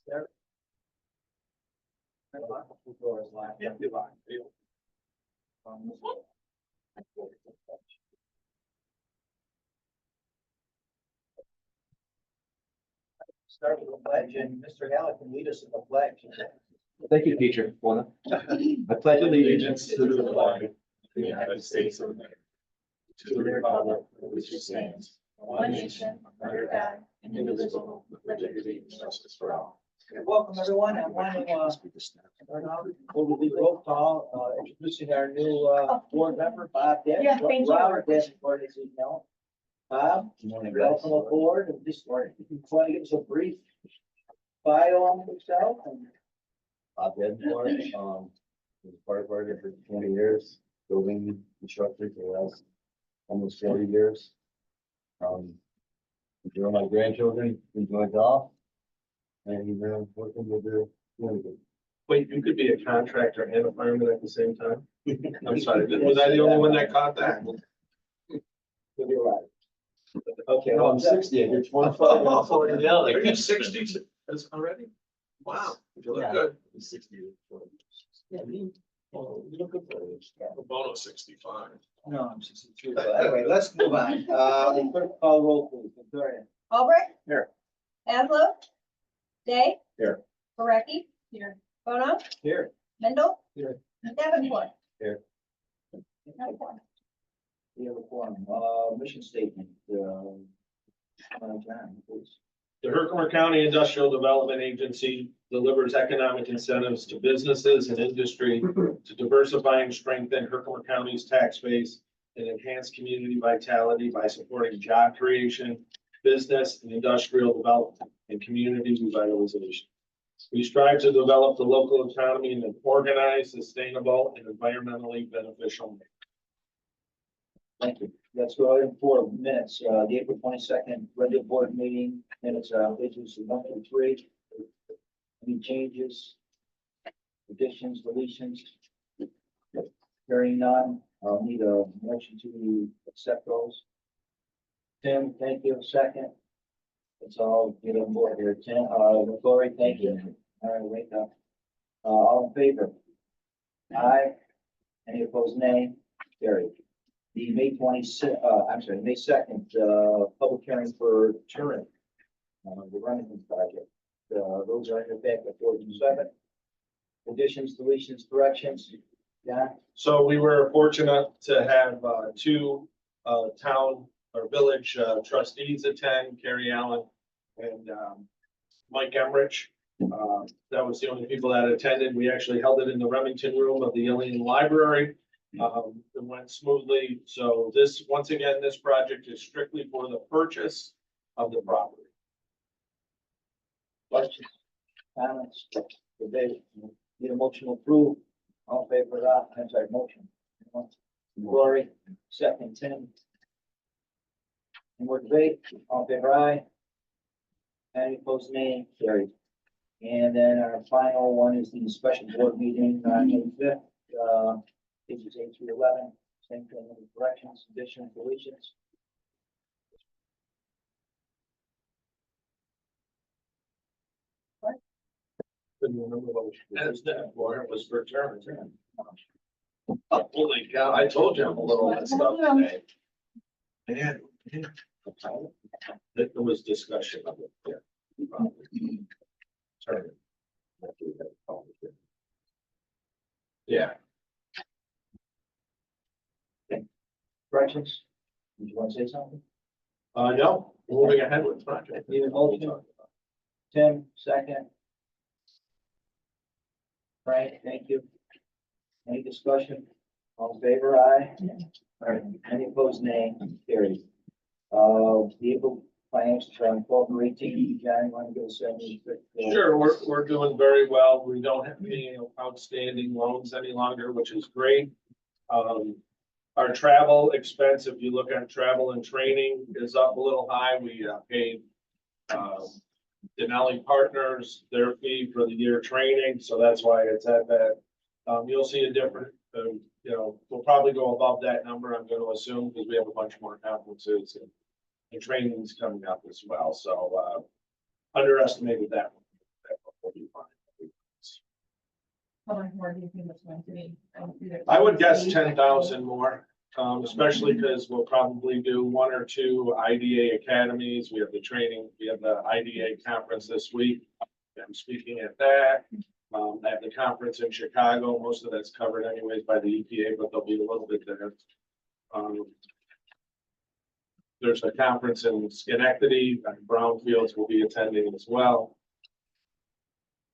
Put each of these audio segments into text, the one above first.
There. Yeah, be live. Start with the pledge, and Mr. Hallett can lead us in the pledge. Thank you, teacher. Lorna. I pledge allegiance to the flag of the United States of America, to the republic for which it stands, one nation, under God, indivisible, with liberty and justice for all. Welcome, everyone. I want to we'll do roll call, introducing our new board member, Bob Dent. Yeah, thank you. Robert Dent, for as you know. Bob, welcome aboard. And just want to give us a brief bio on yourself. And Bob Edmore, was part of it for 20 years, building instructor for the last almost 40 years. Enjoy my grandchildren, enjoy golf, and working with the community. Wait, you could be a contractor and a fireman at the same time? I'm sorry, was I the only one that caught that? You'll be all right. Okay, No, well, I'm 60, and you're 25. Are you 60 That's already? Wow, you look Yeah. good. I'm 60. well, you look good for it. Bono 65. No, I'm 62. But anyway, let's move on. Clerk, call roll, please. Victoria. Albright. Here. Aslo. Day. Here. Gurecki. Here. Bono. Here. Mendel. Here. Davenport. Here. Davenport. We have a forum. Mission statement. John, please. The Herkimer County Industrial Development Agency delivers economic incentives to businesses and industry to diversify and strengthen Herkimer County's tax base and enhance community vitality by supporting job creation, business and industrial development, and community revitalization. We strive to develop the local economy in an organized, sustainable, and environmentally beneficial manner. Thank you. Let's go ahead and for minutes, the April 22nd regular board meeting minutes, pages 1 through 3. Any changes, additions, deletions? Hearing none, I'll need a motion to accept those. Tim, thank you. Second. Let's all get on board here. Tim, Lori, thank you. All right, wake up. All in favor? Aye. Any opposed, nay? Carried. The May 2nd, public hearing for Turin, the Remington project. Those are in your packet 427. Additions, deletions, corrections. Yeah, So we were fortunate to have two town or village trustees attend, Carrie Allen and Mike Emrich. That was the only people that attended. We actually held it in the Remington room of the Ilion Library. It went smoothly. So this, once again, this project is strictly for the purchase of the property. questions, comments, debate. Need a motion to approve. All in favor, I'm sorry, motion. Lori, second, Tim. Any more debate? All in favor, aye. Any opposed, nay? Carried. And then our final one is the special board meeting on May 5th, pages 8 through 11. Same thing, any corrections, additions, deletions. Couldn't remember what was that for. It was for term. Holy cow, I told you I'm a little messed up today. Man. There was discussion of it. Yeah. Sorry. Yeah. Corrections? Did you want to say something? No, we're moving ahead with the project. Need a motion? Tim, second. Frank, thank you. Any discussion? All in favor, aye? All right, any opposed, nay? Carried. The April financials from 12 to 18, John, you want to give us any? Sure, we're doing very well. We don't have any outstanding loans any longer, which is great. Our travel expense, if you look at travel and training, is up a little high. We paid Denali Partners their fee for the year training, so that's why it's at that. You'll see a different, we'll probably go above that number, I'm going to assume, because we have a bunch more conferences and trainings coming up as well. So underestimated that one. How much more do you think it's going to be? I would guess 10,000 more, especially because we'll probably do 1 or 2 IDA academies. We have the training, we have the IDA conference this week. I'm speaking at that. I have the conference in Chicago. Most of that's covered anyways by the EPA, but there'll be a little bit there. There's a conference in Schenectady, and Brownfields will be attending as well.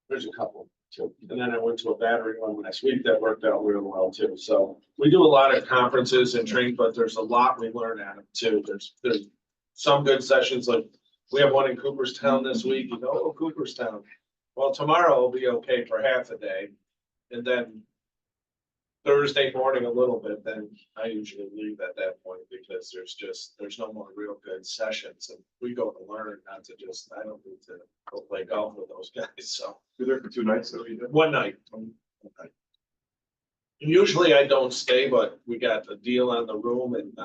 There's a couple too. And then I went to a battery one last week that worked out real well too. So we do a lot of conferences and train, but there's a lot we learn out of it too. There's some good sessions, like we have one in Cooperstown this week. You go, oh, Cooperstown. Well, tomorrow will be okay for half a day. And then Thursday morning a little bit, then I usually leave at that point because there's no more real good sessions. And we go to learn, not to just, I don't need to go play golf with those guys, so. You're there for 2 nights, so you did? One night. Usually I don't stay, but we got a deal on the room and,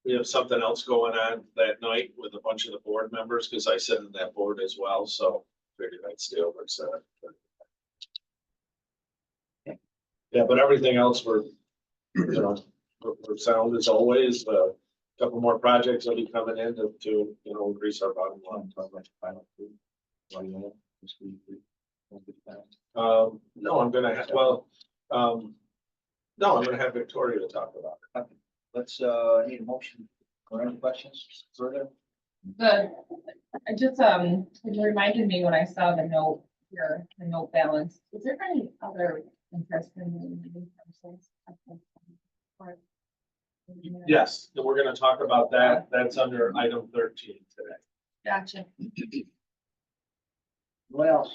we have something else going on that night with a bunch of the board members, because I sit on that board as well, so figured I'd stay over, so. Yeah, but everything else we're sound as always. A couple more projects will be coming in to increase our bottom line. No, I'm gonna have, no, I'm gonna have Victoria talk about it. Let's, need a motion. Or any questions further? I just, it reminded me when I saw the note here, the note balance, is there any other interest in the meeting process? Yes, and we're gonna talk about that. That's under item 13 today. Gotcha. What else?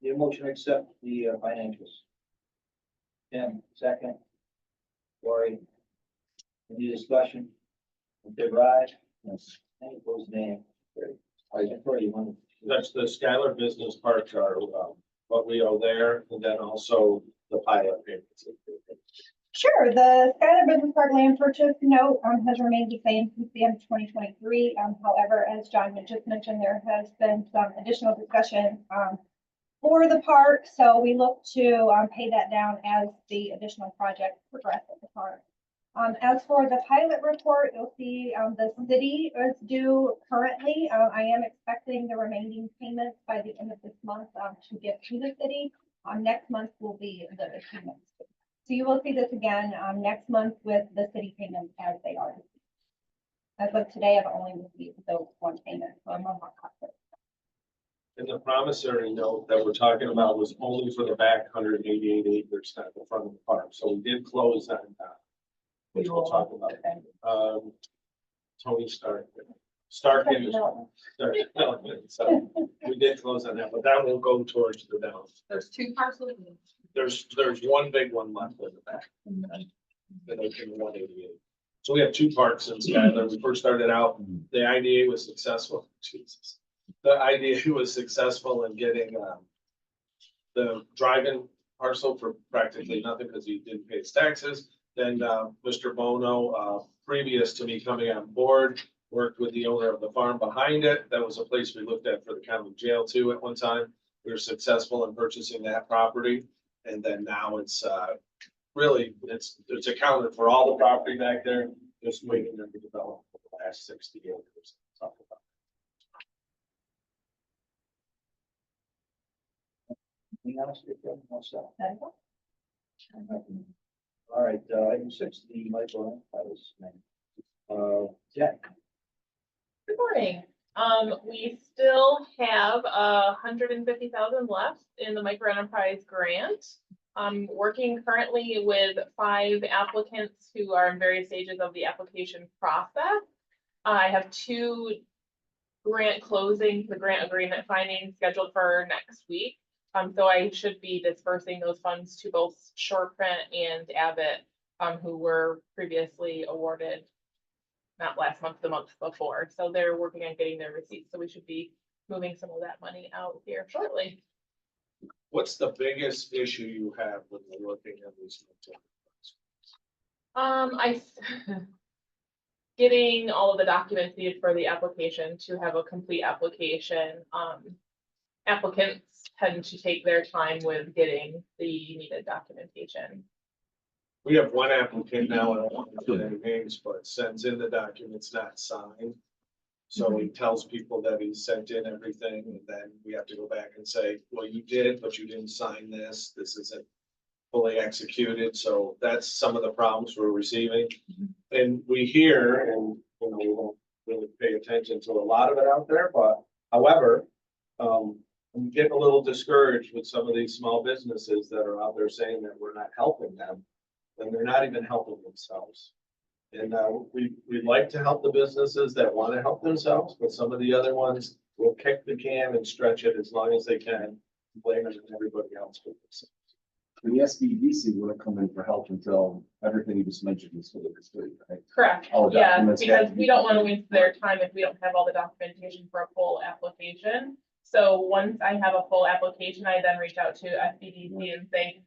The motion to accept the financials. Tim, second. Lori. Any discussion? In favor, aye? Yes. Any opposed, nay? Carried. All right, Victoria, you want to? That's the Skylar Business Park are, what we owe there, and then also the pilot payments. Sure, the Skylar Business Park land purchase note has remained the same since the end of 2023. However, as John had just mentioned, there has been some additional discussion for the park. So we look to pay that down as the additional projects progress at the park. As for the pilot report, you'll see the city is due currently. I am expecting the remaining payments by the end of this month to get to the city. Next month will be the payments. So you will see this again next month with the city payments as they are. As of today, I've only received the one payment from Mohawk Hospital. And the promissory note that we're talking about was only for the back 188 acres at the front of the park. So we did close that, which we'll talk about. Tony Stark. So we did close on that, but that will go towards the down. There's 2 parcels. There's one big one left in the back. And then 188. So we have 2 parks in Skylar. We first started out, the IDA was successful. Jesus. The IDA was successful in getting the drive-in parcel for practically nothing because he didn't pay his taxes. Then Mr. Bono, previous to me coming on board, worked with the owner of the farm behind it. That was a place we looked at for the county jail too at one time. We were successful in purchasing that property. And then now it's really, it's accounted for all the property back there, just waiting them to develop for the last 60 acres. Talk about. Anything else? Victoria? No stuff. That is all. All right, item 6, the micro enterprise. Jack. Good morning. We still have 150,000 left in the micro enterprise grant. I'm working currently with 5 applicants who are in various stages of the application process. I have 2 grant closings, the grant agreement findings scheduled for next week. So I should be dispersing those funds to both Shoreprint and Abbott, who were previously awarded, not last month, the month before. So they're working on getting their receipts. So we should be moving some of that money out here shortly. What's the biggest issue you have when you're looking at these? Getting all of the documents needed for the application to have a complete application. Applicants tend to take their time with getting the needed documentation. We have one applicant now, I don't want to put any names, but sends in the documents not signed. So he tells people that he sent in everything, and then we have to go back and say, well, you did, but you didn't sign this, this isn't fully executed, so that's some of the problems we're receiving. And we hear, and, you know, we won't really pay attention to a lot of it out there, but however, I'm getting a little discouraged with some of these small businesses that are out there saying that we're not helping them, and they're not even helping themselves. And we'd like to help the businesses that want to help themselves, but some of the other ones will kick the can and stretch it as long as they can, blaming everybody else for this. The SBDC wouldn't come in for help until everything you just mentioned was fully complete, right? Correct, All the yeah, documents because have to we be- don't want to waste their time if we don't have all the documentation for a full application. So once I have a full application, I then reach out to SBDC and say,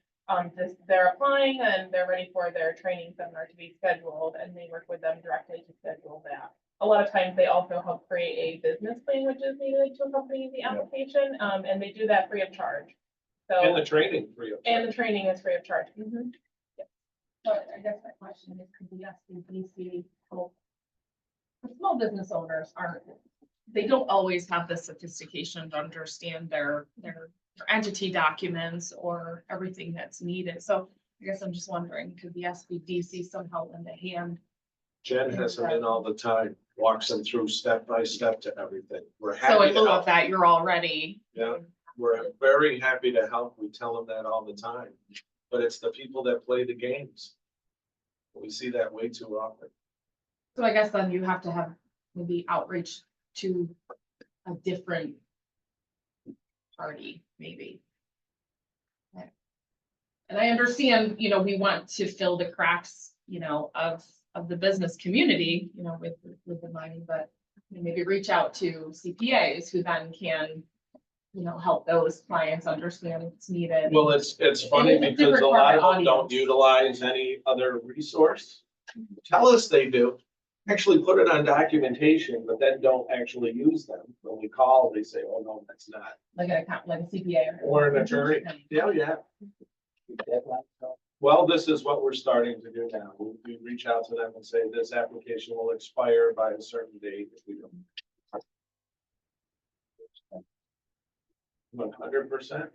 they're applying and they're ready for their training seminar to be scheduled, and they work with them directly to schedule that. A lot of times they also help create a business plan which is needed to accompany the application, and they do that free of charge. And So, the training free of and the charge. training is free of charge. So I guess my question is, could the SBDC help? The small business owners aren't, they don't always have the sophistication to understand their entity documents or everything that's needed. So I guess I'm just wondering, could the SBDC somehow lend a hand? Jen has them in all the time, walks them through step by step to everything. We're So happy in to lieu of help. that, you're already. Yeah. We're very happy to help. We tell them that all the time, but it's the people that play the games. We see that way too often. So I guess then you have to have maybe outreach to a different party, maybe. Okay. And I understand, you know, we want to fill the cracks, you know, of the business community, you know, with the money, but you know, maybe reach out to CPAs who then can, you know, help those clients understand what's needed. Well, it's funny it's a because different a lot of target them don't audience. utilize any other resource. Tell us they do. Actually put it on documentation, but then don't actually use them. When we call, they say, oh, no, that's not. Like an account, like a CPA. Or an attorney. Yeah, yeah. Deadline, so. Well, this is what we're starting to do now. We reach out to them and say, this application will expire by a certain date if we don't. 100%.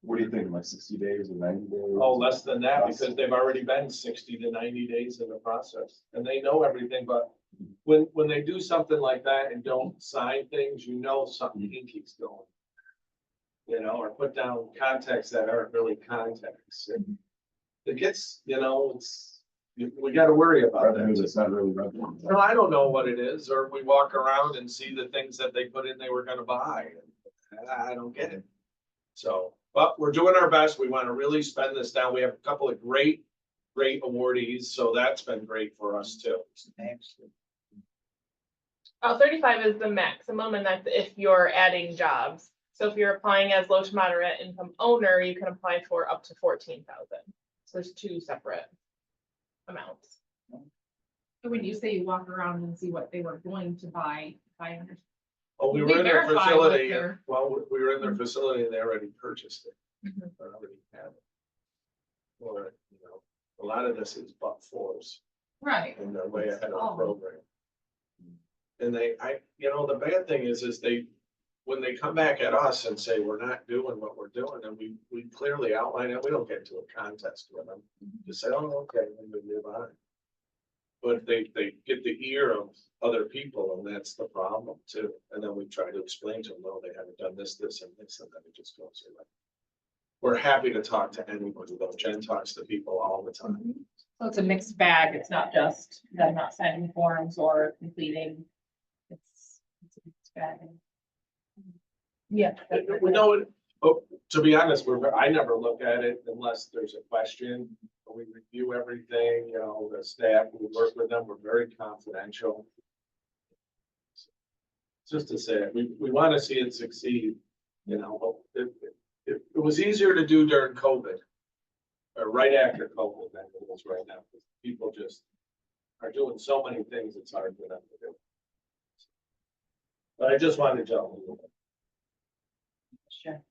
What do you think, like 60 days or 90 days? Oh, less than that, because they've already been 60 to 90 days in the process, and they know everything, but when they do something like that and don't sign things, you know something hinky's going. You know, or put down contacts that aren't really contacts. And it gets, you know, we gotta worry about Revenue that. that's not really revenue. Well, I don't know what it is, or we walk around and see the things that they put in they were gonna buy. And I don't get it. So, but we're doing our best. We want to really spend this down. We have a couple of great awardees, so that's been great for us too. Thanks. 35 is the maximum, and that's if you're adding jobs. So if you're applying as low to moderate income owner, you can apply for up to 14,000. So there's two separate amounts. When you say you walk around and see what they were going to buy, if I understand. Oh, we We were in their verify what facility, they're- well, we were in their facility and they already purchased it. Mhm. They already have it. Or, you know, a lot of this is but fours Right. and they're way ahead of the Oh. program. And you know, the bad thing is when they come back at us and say, we're not doing what we're doing, and we clearly outline it, we don't get into a contest with them. Just say, oh, okay, then we move on. But they get the ear of other people, and that's the problem too. And then we try to explain to them, no, they haven't done this, this, and this, and then it just goes away. We're happy to talk to anybody, though. Jen talks to people all the time. So it's a mixed bag. It's not just them not signing forms or completing. It's a mixed bag. Yeah. We know it, but to be honest, I never look at it unless there's a question. We review everything, you know, the staff, we work with them, we're very confidential. Just to say, it, we want to see it succeed, you know, it was easier to do during COVID. Or right after COVID than it is right now, because people just are doing so many things, it's hard for them to do. But I just wanted to tell you. Sure.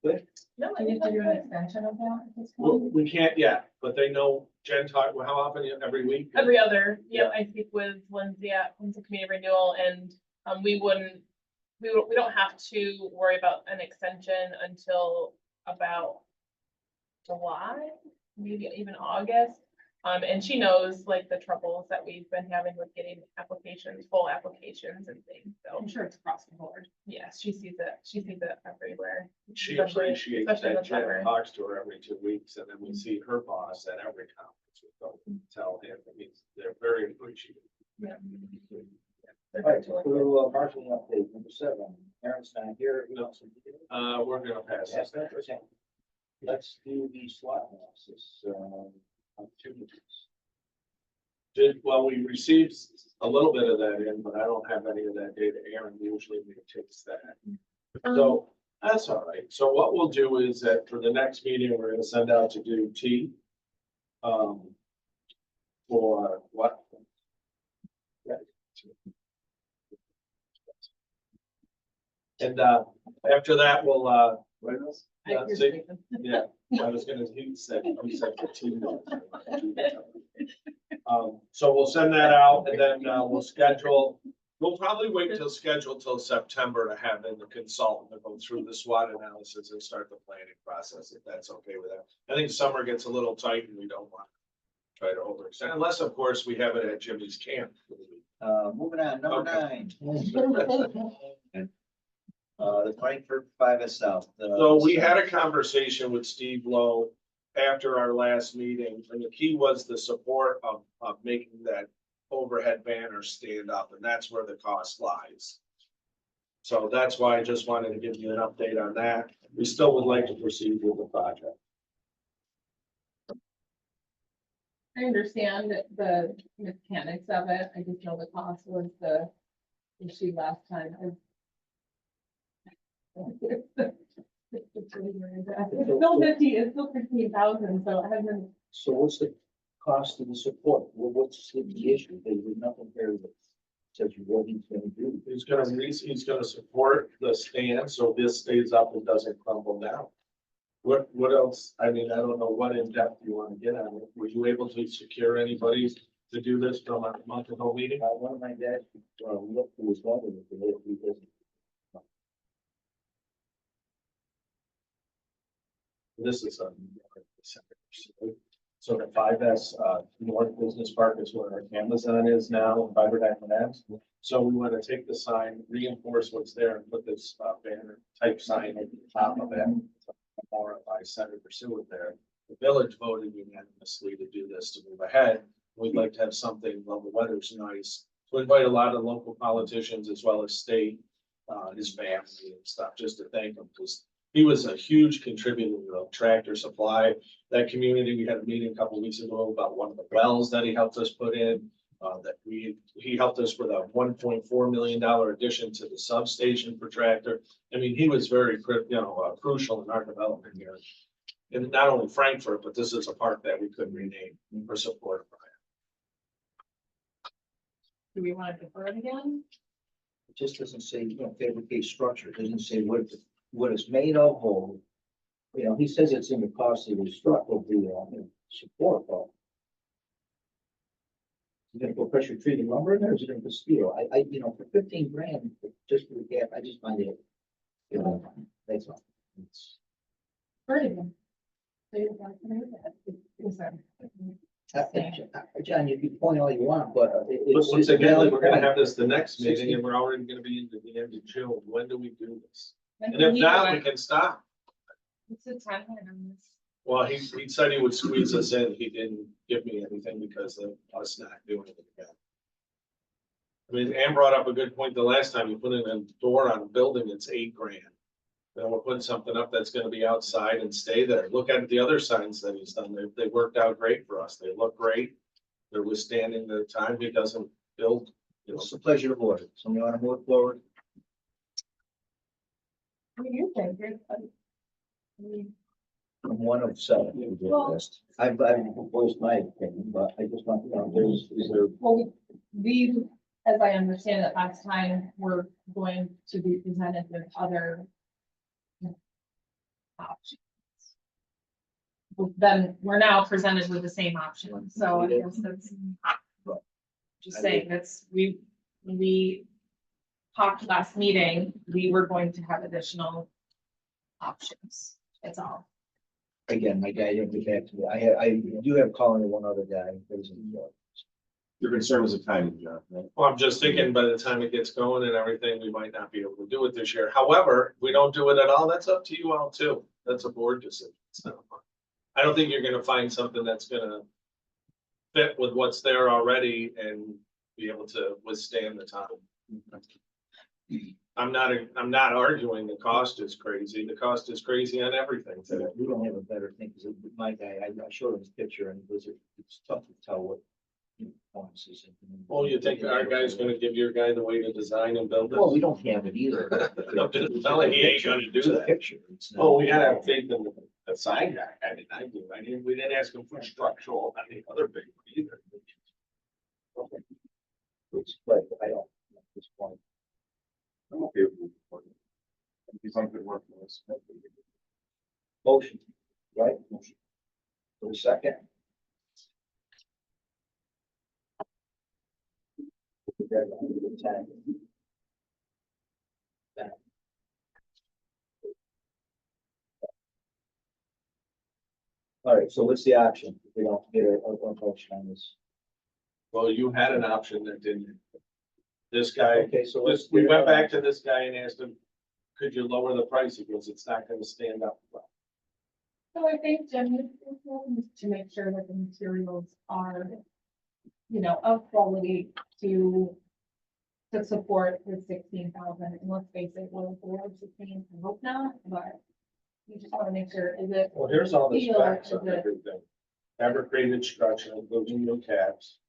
No, I Do we think have to do an that's extension of that at this Well, point? we can't yet, but they know Jen talked, well, how often, every week? every other, yep, I speak with Lindsay at Lindsay Community Renewal and, we don't have to worry about an extension until about July, maybe even August. And she knows like the troubles that we've been having with getting applications, full applications and things, so. I'm sure it's across the board. Yes, she sees it everywhere. She Especially- appreciates especially in that the Jen summer. talks to her every 2 weeks, and then we see her boss at every conference. We go tell him, I mean, they're very appreciative. Yeah. All right, so, marketing update, number 7, Aaron's not here. Who else? We're gonna pass Yes, this. that's okay. Let's do the SWOT analysis, opportunities. Well, we received a little bit of that in, but I don't have any of that data. Aaron usually takes that. So that's all right. So what we'll do is that for the next meeting, we're gonna send out to do T. For what? And, after that, we'll, yeah, see, yeah, I was gonna, he said for T. So we'll send that out and then, we'll schedule, we'll probably wait till September to have in the consultant to go through the SWOT analysis and start the planning process, if that's okay with that. I think summer gets a little tight and we don't want to try to overextend, unless of course we have it at Jimmy's camp. Moving on, number Okay. 9. The Frankfurt 5S South. So we had a conversation with Steve Lowe after our last meeting, and the key was the support of making that overhead banner stand up, and that's where the cost lies. So that's why I just wanted to give you an update on that. We still would like to proceed with the project. I understand the mechanics of it. I just know the cost was the issue last time. It's still 15,000, so it hasn't. So what's the cost of the support? What's the issue? They did nothing there that says what he's gonna do. He's gonna support the stand, so this stays up and doesn't crumble down. What else? I mean, I don't know what in depth you want to get on it. Were you able to secure anybody to do this from a month-ago meeting? One of my dads, looked who was wondering if they had to do this. This is a. So the 5S, North Business Park is where our Amazon is now, Fiber Diamond Labs. So we want to take the sign, reinforce what's there and put this banner type sign at the top of it. More by Senator Seward there. The village voted unanimously to do this to move ahead. We'd like to have something, while the weather's nice, to invite a lot of local politicians as well as state, his family and stuff, just to thank him, because he was a huge contributor to Tractor Supply. That community, we had a meeting a couple weeks ago about one of the wells that he helped us put in. He helped us with a $1.4 million addition to the substation for Tractor. I mean, he was very crucial in our development here. And not only Frankfurt, but this is a park that we could rename for support. Do we want to defer it again? It just doesn't say, fabricate structure. It doesn't say what it's made of or, he says it's in the cost of the structure of the support, but. Is it gonna go pressure treated lumber in there, or is it gonna go steel? For 15 grand, just for the gap, I just find it, that's all. It's- Defer it again. So you're going to move it. Is that- John, you can point all you want, but. Once again, we're gonna have this the next meeting and we're already gonna be into the end of June. When do we do this? And if not, we can stop. It's a timeline on this. Well, he said he would squeeze us in. He didn't give me anything because of us not doing it again. I mean, Ann brought up a good point the last time. You put in a door on a building, it's $8 grand. Then we're putting something up that's gonna be outside and stay there. Look at the other signs that he's done. They worked out great for us. They look great. They're withstanding the time. He doesn't build, It's a pleasure of order. Somebody want to move forward? What do you think? I mean, I'm one of 7. Well- I've voiced my opinion, but I just want, is there, Well, we, as I understand it, last time, we're going to be presented with other then we're now presented with the same option, so I guess that's. Just saying, that's, we talked last meeting, we were going to have additional options, that's all. Again, my guy didn't get back to me. I do have calling to one other guy. Your concern was the timing, John, right? Well, I'm just thinking by the time it gets going and everything, we might not be able to do it this year. However, if we don't do it at all, that's up to you all too. That's a board decision. It's not mine. I don't think you're gonna find something that's gonna fit with what's there already and be able to withstand the time. I'm not arguing the cost is crazy. The cost is crazy on everything today. We don't have a better thing, because my guy, I showed him his picture and it's tough to tell what. Bonuses. Well, you think our guy's gonna give your guy the way to design and build Well, we it? don't have it either. I'm just telling you, he ain't gonna do It's a that. picture. It's not- Oh, we gotta have faith in the sign guy. I didn't, we didn't ask him for structural, I think other big one either. Okay. But I don't, at this point. I'm okay with it. He's on good work for us. Motion, right? Motion. For a second. All right, so what's the option? If we don't get a motion on this. Well, you had an option that didn't. This guy, Okay, so let's. we went back to this guy and asked him, could you lower the price? He goes, it's not gonna stand up well. So I think, Jim, it's important to make sure that the materials are, you know, of quality to support the 16,000, and let's face it, we're for 16, I hope not, but you just wanna make sure, is it? Well, here's all the steel, specs is on it- everything. Fabricated structure, including new caps,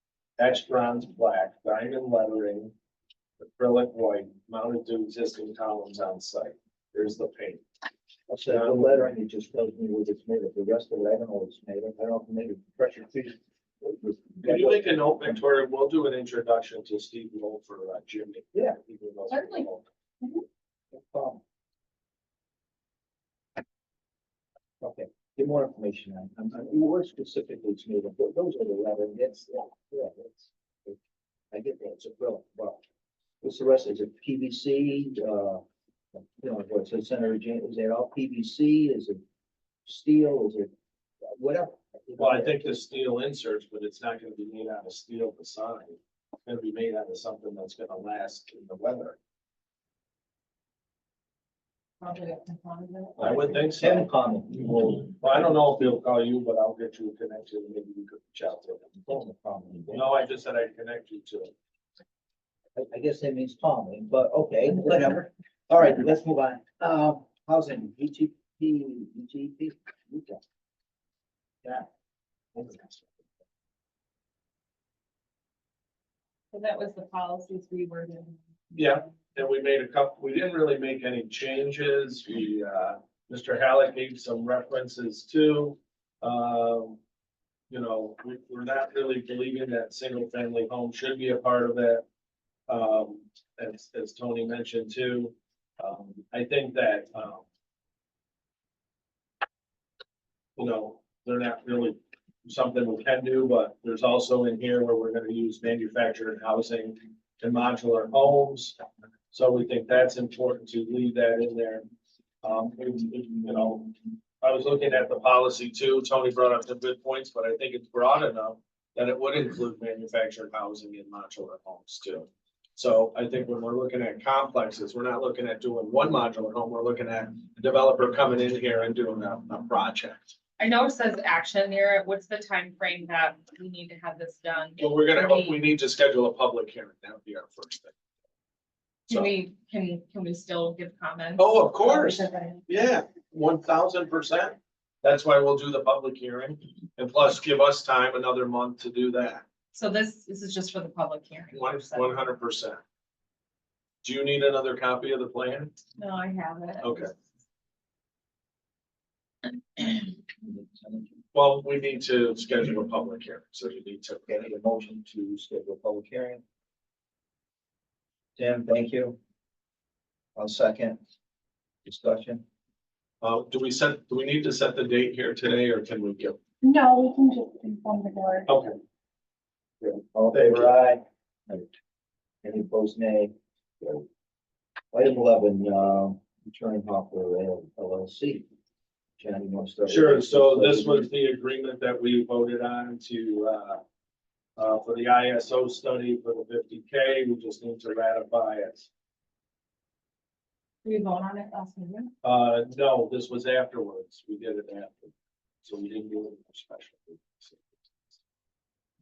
etched bronze black, diamond lettering, acrylic white, mounted to existing columns on site. Here's the paint. I'll say the lettering, it just tells me what it's made of. The rest of it, I don't know what it's made of. I don't know if maybe pressure treated. Can you make a note, Victoria? We'll do an introduction to Steve Knoll for Jimmy. Yeah. Certainly. No problem. Okay, get more information on, what specifically it's made of. Those are the lettering. That's, that's. I get that. It's acrylic. Well, what's the rest? Is it PVC? You know, what's the Senator James? Is it all PVC? Is it steel? Is it whatever? Well, I think the steel inserts, but it's not gonna be made out of steel to sign. It's gonna be made out of something that's gonna last in the weather. Probably a component. I would think Kevin so. comment. Well, I don't know if he'll call you, but I'll get you connected and maybe you could reach out to him. No, I just said I'd connect you to him. I guess that means calming, but okay, whatever. All right, let's move on. Housing, EGP. Okay. Yeah. So that was the policies we were doing. Yeah, and we made a couple, we didn't really make any changes. Mr. Halleck gave some references too. You know, we're not really believing that single family home should be a part of that. As Tony mentioned too, I think that, you know, they're not really something we can do, but there's also in here where we're gonna use manufactured housing and modular homes. So we think that's important to leave that in there. You know, I was looking at the policy too. Tony brought up some good points, but I think it's broad enough that it would include manufactured housing and modular homes too. So I think when we're looking at complexes, we're not looking at doing one modular home. We're looking at a developer coming in here and doing a project. I know it says action near it. What's the time frame that we need to have this done? Well, we need to schedule a public hearing. That would be our first thing. Can So, we, can we still give comments? oh, of course. Yeah, 1000%. That's why we'll do the public hearing and plus give us time another month to do that. So this is just for the public hearing. 100%. Do you need another copy of the plan? No, I have it. Okay. Well, we need to schedule a public hearing, so you need to. Okay, I need a motion to schedule a public hearing. Tim, thank you. I'll second. Discussion. Do we need to set the date here today, or can we give? No, we can just inform the board. Okay, All in favor, aye. Any opposed, nay. Carried. Item 11, Attorney Hopper LLC. Jen, you want to start? sure. So this was the agreement that we voted on to, for the ISO study for the 50K. We just need to ratify it. We vote on it last meeting. No, this was afterwards. We did it after. So we didn't do it special.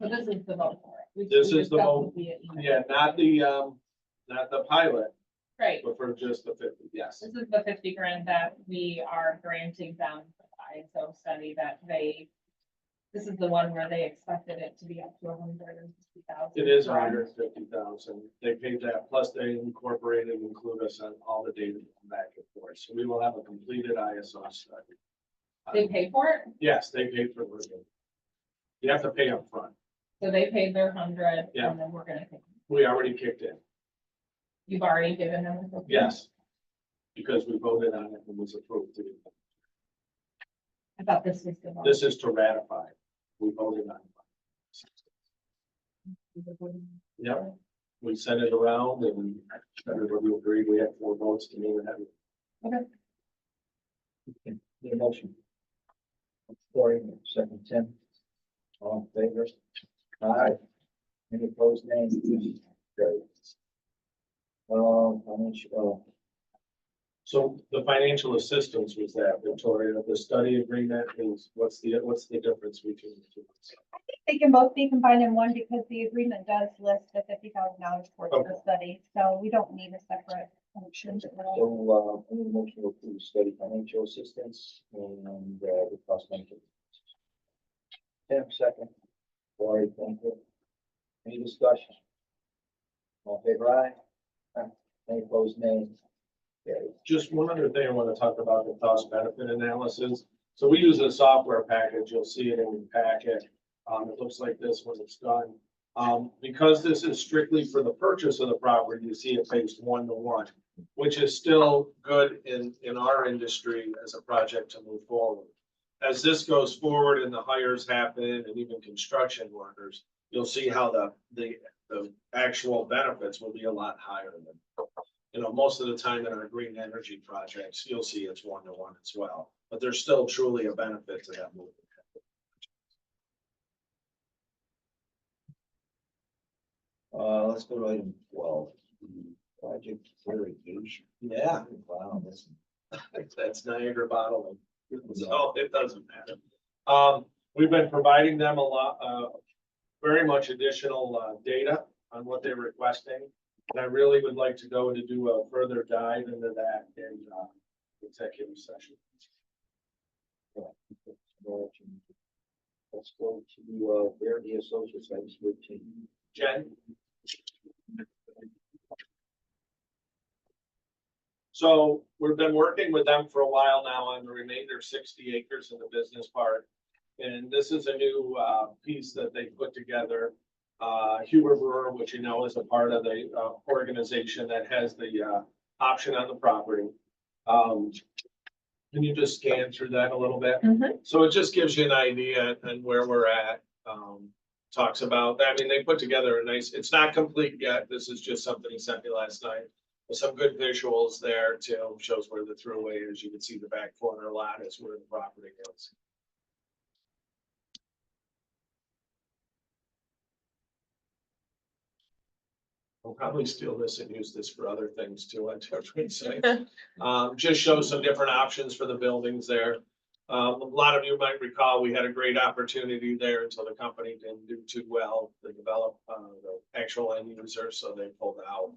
So this is the vote for it. We- This we is the discussed vote. it via email. Yeah, not the pilot, Right. but for just the 50, yes. This is the 50 grand that we are granting them for the ISO study that this is the one where they expected it to be up to 150,000. It is 150,000. They paid that, plus they include us on all the data back and forth. So we will have a completed ISO study. They pay for it, Yes, they paid for it. You have to pay up front. so they paid their 100 Yeah. and then we're gonna take, We already kicked in. you've already given them. the- Yes. Because we voted on it and was approved. I thought this was the one. This is to ratify. We voted on it. Yep. We sent it around and everybody agreed. We had 4 votes to move ahead. Need a motion. Corey, second, Tim. All in favor? Aye. Any opposed, nay? Carried. Financial, So the financial assistance was that, Victoria, the study agreement is, what's the difference between the two? They can both be combined in one because the agreement does list the $50,000 towards the study, so we don't need a separate function. so, I need a motion to approve study financial assistance and, the cost benefit. Tim, second. Corey, thank you. Any discussion? All in favor, aye. Any opposed, nay? Carried. Just one other thing I want to talk about, the cost benefit analysis. So we use a software package. You'll see it in the packet. It looks like this when it's done. Because this is strictly for the purchase of the property, you see it based 1-to-1, which is still good in our industry as a project to move forward. As this goes forward and the hires happen and even construction workers, you'll see how the actual benefits will be a lot higher than, most of the time in our green energy projects, you'll see it's 1-to-1 as well, but there's still truly a benefit to that movement. Let's go to item 12. Project irrigation. Yeah, Wow, that's Niagara bottling. So it doesn't matter. We've been providing them a lot, very much additional data on what they're requesting. And I really would like to go to do a further dive into that in executive session. Let's go to, Verdi Associates, item 13. Jen? So we've been working with them for a while now on the remainder 60 acres in the business park. And this is a new piece that they put together. Huber Brewer, which is a part of the organization that has the option on the property. Can you just scan through that a little bit? Mhm. So it just gives you an idea and where we're at. Talks about, they put together a nice, it's not complete yet. This is just something he sent me last night. With some good visuals there too, shows where the throughway is. You can see the back corner lot is where the property is. We'll probably steal this and use this for other things too, on Judgment Site. Just shows some different options for the buildings there. A lot of you might recall, we had a great opportunity there until the company didn't do too well to develop the actual end user, so they pulled out.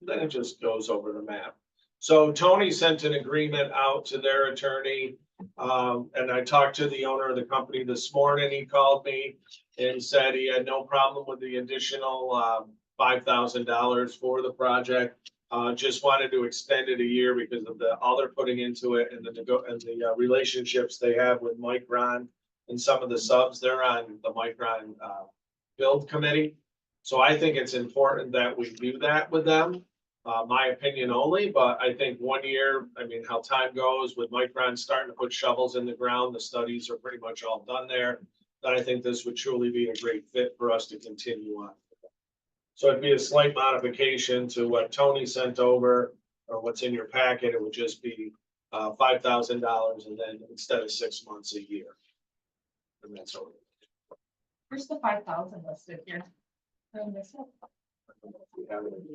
Then it just goes over the map. So Tony sent an agreement out to their attorney. And I talked to the owner of the company this morning. He called me and said he had no problem with the additional $5,000 for the project. Just wanted to extend it a year because of all they're putting into it and the relationships they have with Micron and some of the subs. They're on the Micron build committee. So I think it's important that we do that with them. my opinion only, but I think 1 year, I mean, how time goes with Micron starting to put shovels in the ground, the studies are pretty much all done there. Then I think this would truly be a great fit for us to continue on. So it'd be a slight modification to what Tony sent over, or what's in your packet. It would just be $5,000, and then instead of 6 months, a year. And that's all. Where's the 5,000 listed here? I missed it.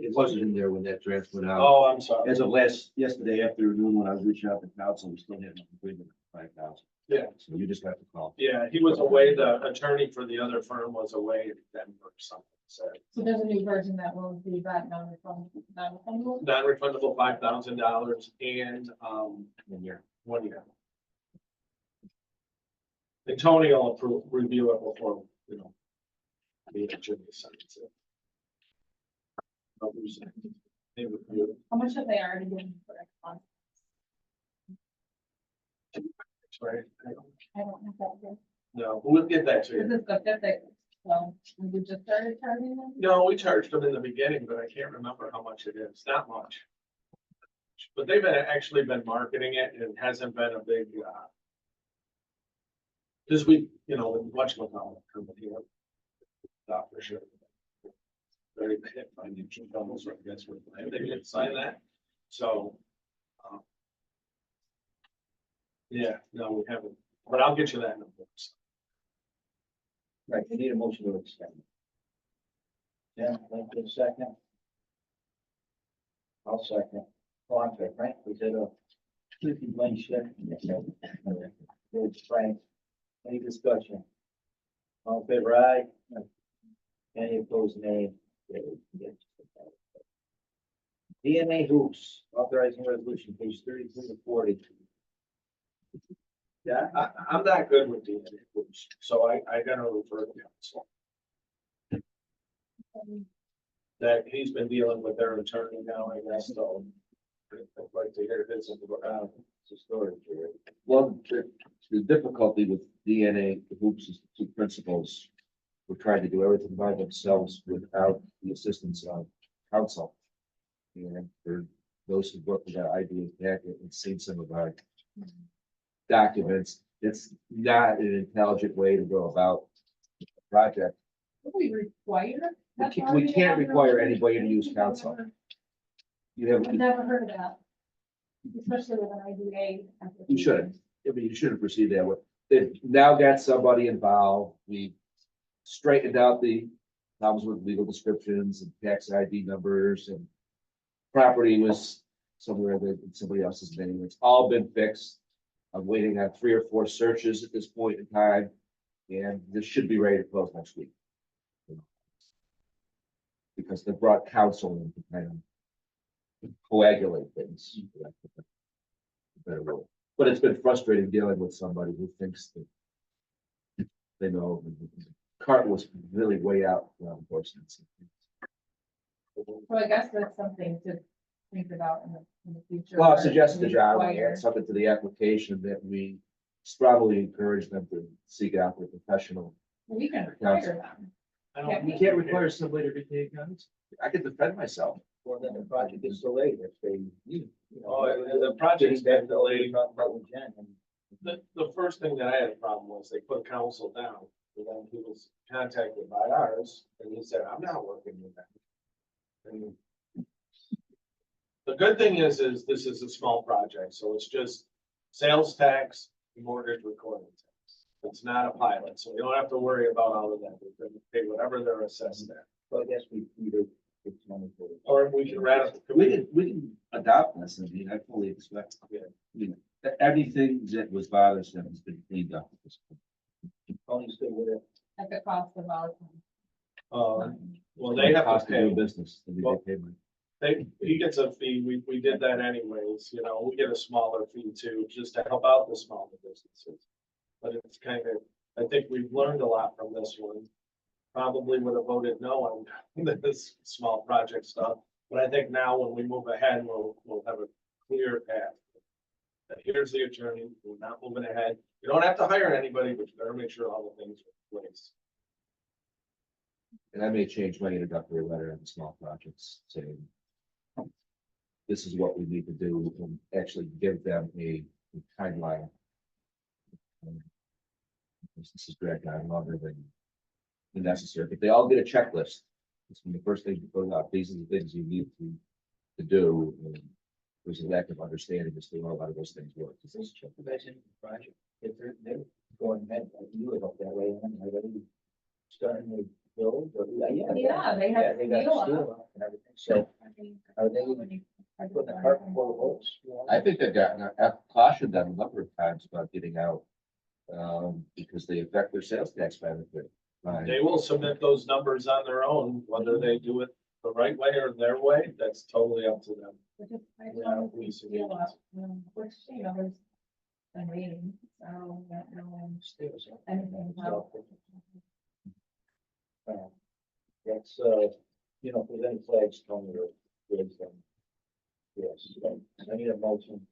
It wasn't in there when that draft went out. Oh, I'm sorry. As of yesterday afternoon, when I was reaching out to council, we still hadn't completed 5,000. Yeah. So you just have to call. Yeah, he was away, the attorney for the other firm was away in Denver or something, so. So there's a new version that will be that non-refundable. Non-refundable $5,000 and, 1 year. 1 year. And Tony will review it before, the attorney signs it. They review it. How much have they already given for X month? Right? I don't have that here. No, we'll get that to This you. is the fifth, so we just started charging them? No, we charged them in the beginning, but I can't remember how much it is. Not much. But they've actually been marketing it, and it hasn't been a big, this week, much more company. Not for sure. Very bad financial troubles, right? That's what they didn't sign that. So. Yeah, no, we haven't, but I'll get you that number. Right, we need a motion to extend. Yeah, thank you, second. I'll second. Contract, Frank, was it a fifty blank check? Good, Frank. Any discussion? All in favor, aye? Any opposed, nay? DNA hoops, authorizing resolution, page 32 to 40. Yeah, I'm not good with DNA groups, so I gotta refer to council. That he's been dealing with their attorney now, I guess, so. I'd like to hear his, it's a story here. Well, the difficulty with DNA hoops is the two principals who tried to do everything by themselves without the assistance of counsel. And for those who worked with that IDA packet and seen some of our documents, it's not an intelligent way to go about the project. Do we require? We can't require anybody to use counsel. You I've have, never heard of that. Especially with an IDA. you shouldn't, I mean, you shouldn't proceed that way. They've now got somebody involved. We straightened out the problems with legal descriptions and tax ID numbers, and property was somewhere that in somebody else's name. It's all been fixed. I'm waiting on 3 or 4 searches at this point in time, and this should be ready to close next week. Because they brought counsel in to kind of coagulate things. Better word. But it's been frustrating dealing with somebody who thinks that they know the cart was really way out. So I guess that's something to think about in the future. Well, I suggested to John, we Require- add something to the application that we strongly encourage them to seek out their professional. We can require them. I don't- You can't require somebody to retain counsel. I can defend myself. Well, then the project is delayed if they, Oh, and the project's been delayed. About with Jen and The first thing that I had a problem was they put council down, and then he was contacted by ours, and he said, I'm not working with them. And the good thing is this is a small project, so it's just sales tax, mortgage recording tax. It's not a pilot, so we don't have to worry about all of that. We can pay whatever they're assessed at, so I guess we either it's money for it. or we can ratify. We can adopt this. I mean, I fully expect, everything that was bothersome has been cleaned up at this point. Tony's good with it. At the cost of our. Well, they have Cost to of doing pay. business. and we get paid money. He gets a fee, we did that anyways, we get a smaller fee too, just to help out the smaller businesses. But it's kind of, I think we've learned a lot from this one. Probably would have voted no on this small project stuff, but I think now when we move ahead, we'll have a clear path. That here's the attorney, we're not moving ahead, you don't have to hire anybody, but you better make sure all the things are in place. And I may change my introductory letter on the small projects, saying this is what we need to do and actually give them a timeline. This is dragged on longer than necessary, but they all get a checklist. It's when the first thing you put out, these are the things you need to do. And there's a lack of understanding as to how a lot of those things work. Is this check the basic project? If they're going ahead, like you would hope that way, and they're already starting to build, or, Yeah, they have they got steel steel up. up and everything, so are they putting the cart before the horse? I think they've gotten, I've cautioned them a number of times about getting out. Because they affect their sales tax benefit. They will submit those numbers on their own, whether they do it the right way or their way, that's totally up to them. Yeah, we see it. Which, you know, there's been waiting, so I don't know Steel's up. anything about. That's, you know, if there's any flags, tell me to raise them. Yes, I need a motion.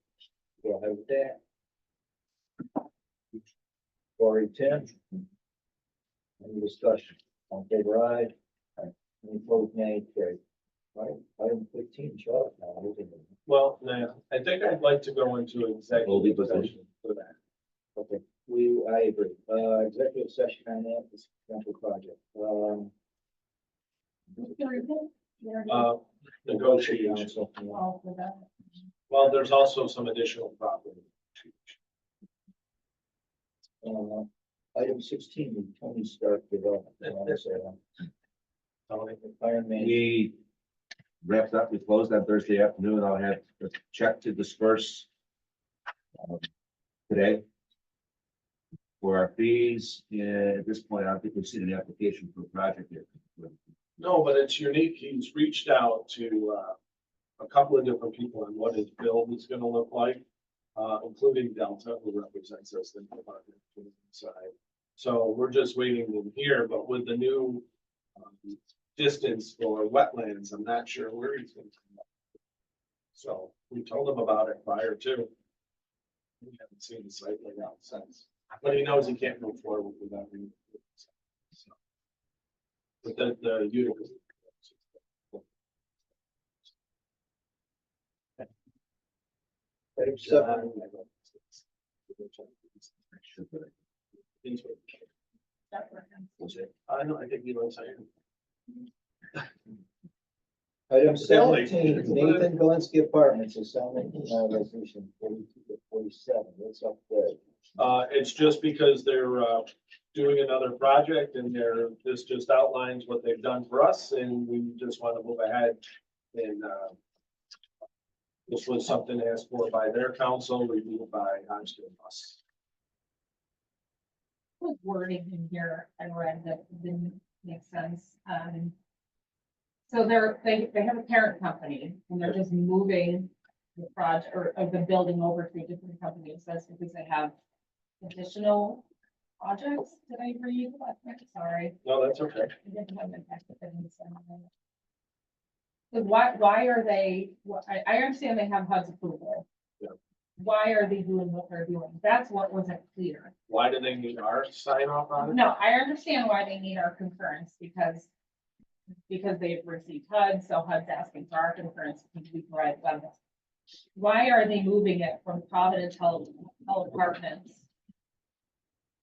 Go ahead with that. Corey, Tim. Any discussion? On favor, aye. Any opposed, nay, carried. Right, item 15, Charlotte. Now, who's in there? Well, now, I think I'd like to go into executive session for that. Okay, I agree. Executive session on that, this potential project. Negotiation. Council, All for that. Well, there's also some additional property. Item 16, Tony Stark development. Fireman. We wrapped up, we closed on Thursday afternoon. I'll have a check to disperse today for our fees. And at this point, I don't think we've seen an application for a project yet. No, but it's unique. He's reached out to a couple of different people on what his build is gonna look like, including Delta, who represents us in the department side. So we're just waiting in here, but with the new distance for wetlands, I'm not sure where he's going to come up. So we told him about it prior to. We haven't seen the site laid out since, but he knows he can't move forward without. So. But the Utica. Item 7. I know, I think he knows I am. Item Stanley. 17, Nathan Galinsky Apartments is selling, resolution 42 to 47. What's up there? It's just because they're doing another project and this just outlines what they've done for us and we just want to move ahead. And this was something asked for by their council, reviewed by Armstrong Bus. Was wording in here, I read that didn't make sense. So they have a parent company and they're just moving the project or the building over to a different company. So that's because they have additional projects. Did I read? Sorry. No, that's okay. I didn't have an impact, but I didn't send it. So why are they, I understand they have HUD's approval. Yeah. Why are they doing what they're doing? That's what wasn't clear. Why do they need our sign off on it? No, I understand why they need our concurrence because they've received HUD, so HUD's asking for our concurrence to be provided them. Why are they moving it from Providence Health Apartments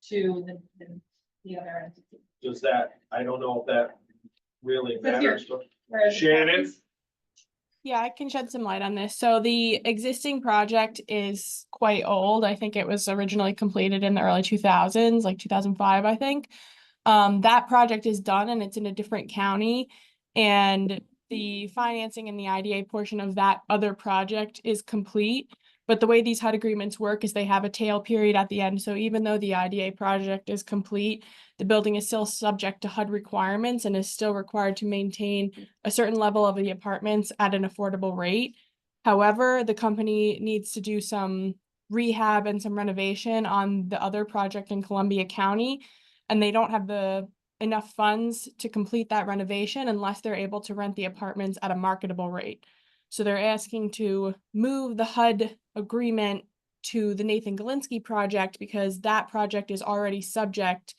to the other entity? Does that, I don't know if that really Says here, matters. whereas- Shannon? Yeah, I can shed some light on this. So the existing project is quite old. I think it was originally completed in the early 2000s, like 2005, I think. That project is done and it's in a different county. And the financing and the IDA portion of that other project is complete. But the way these HUD agreements work is they have a tail period at the end. So even though the IDA project is complete, the building is still subject to HUD requirements and is still required to maintain a certain level of the apartments at an affordable rate. However, the company needs to do some rehab and some renovation on the other project in Columbia County, and they don't have enough funds to complete that renovation unless they're able to rent the apartments at a marketable rate. So they're asking to move the HUD agreement to the Nathan Galinsky project because that project is already subject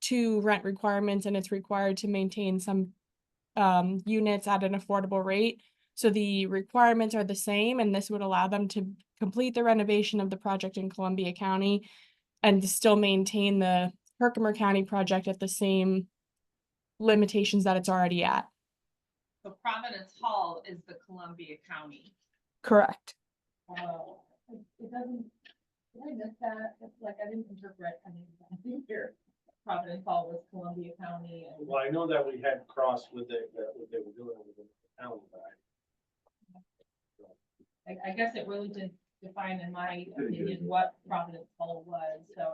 to rent requirements and it's required to maintain some units at an affordable rate. So the requirements are the same, and this would allow them to complete the renovation of the project in Columbia County and to still maintain the Herkimer County project at the same limitations that it's already at. So Providence Hall is the Columbia County. Correct. Oh, it doesn't, did I miss that? It's like, I didn't interpret anything here. Providence Hall was Columbia County and. Well, I know that we had crossed with it, what they were doing with the county, but I guess it really did define, in my opinion, what Providence Hall was, so.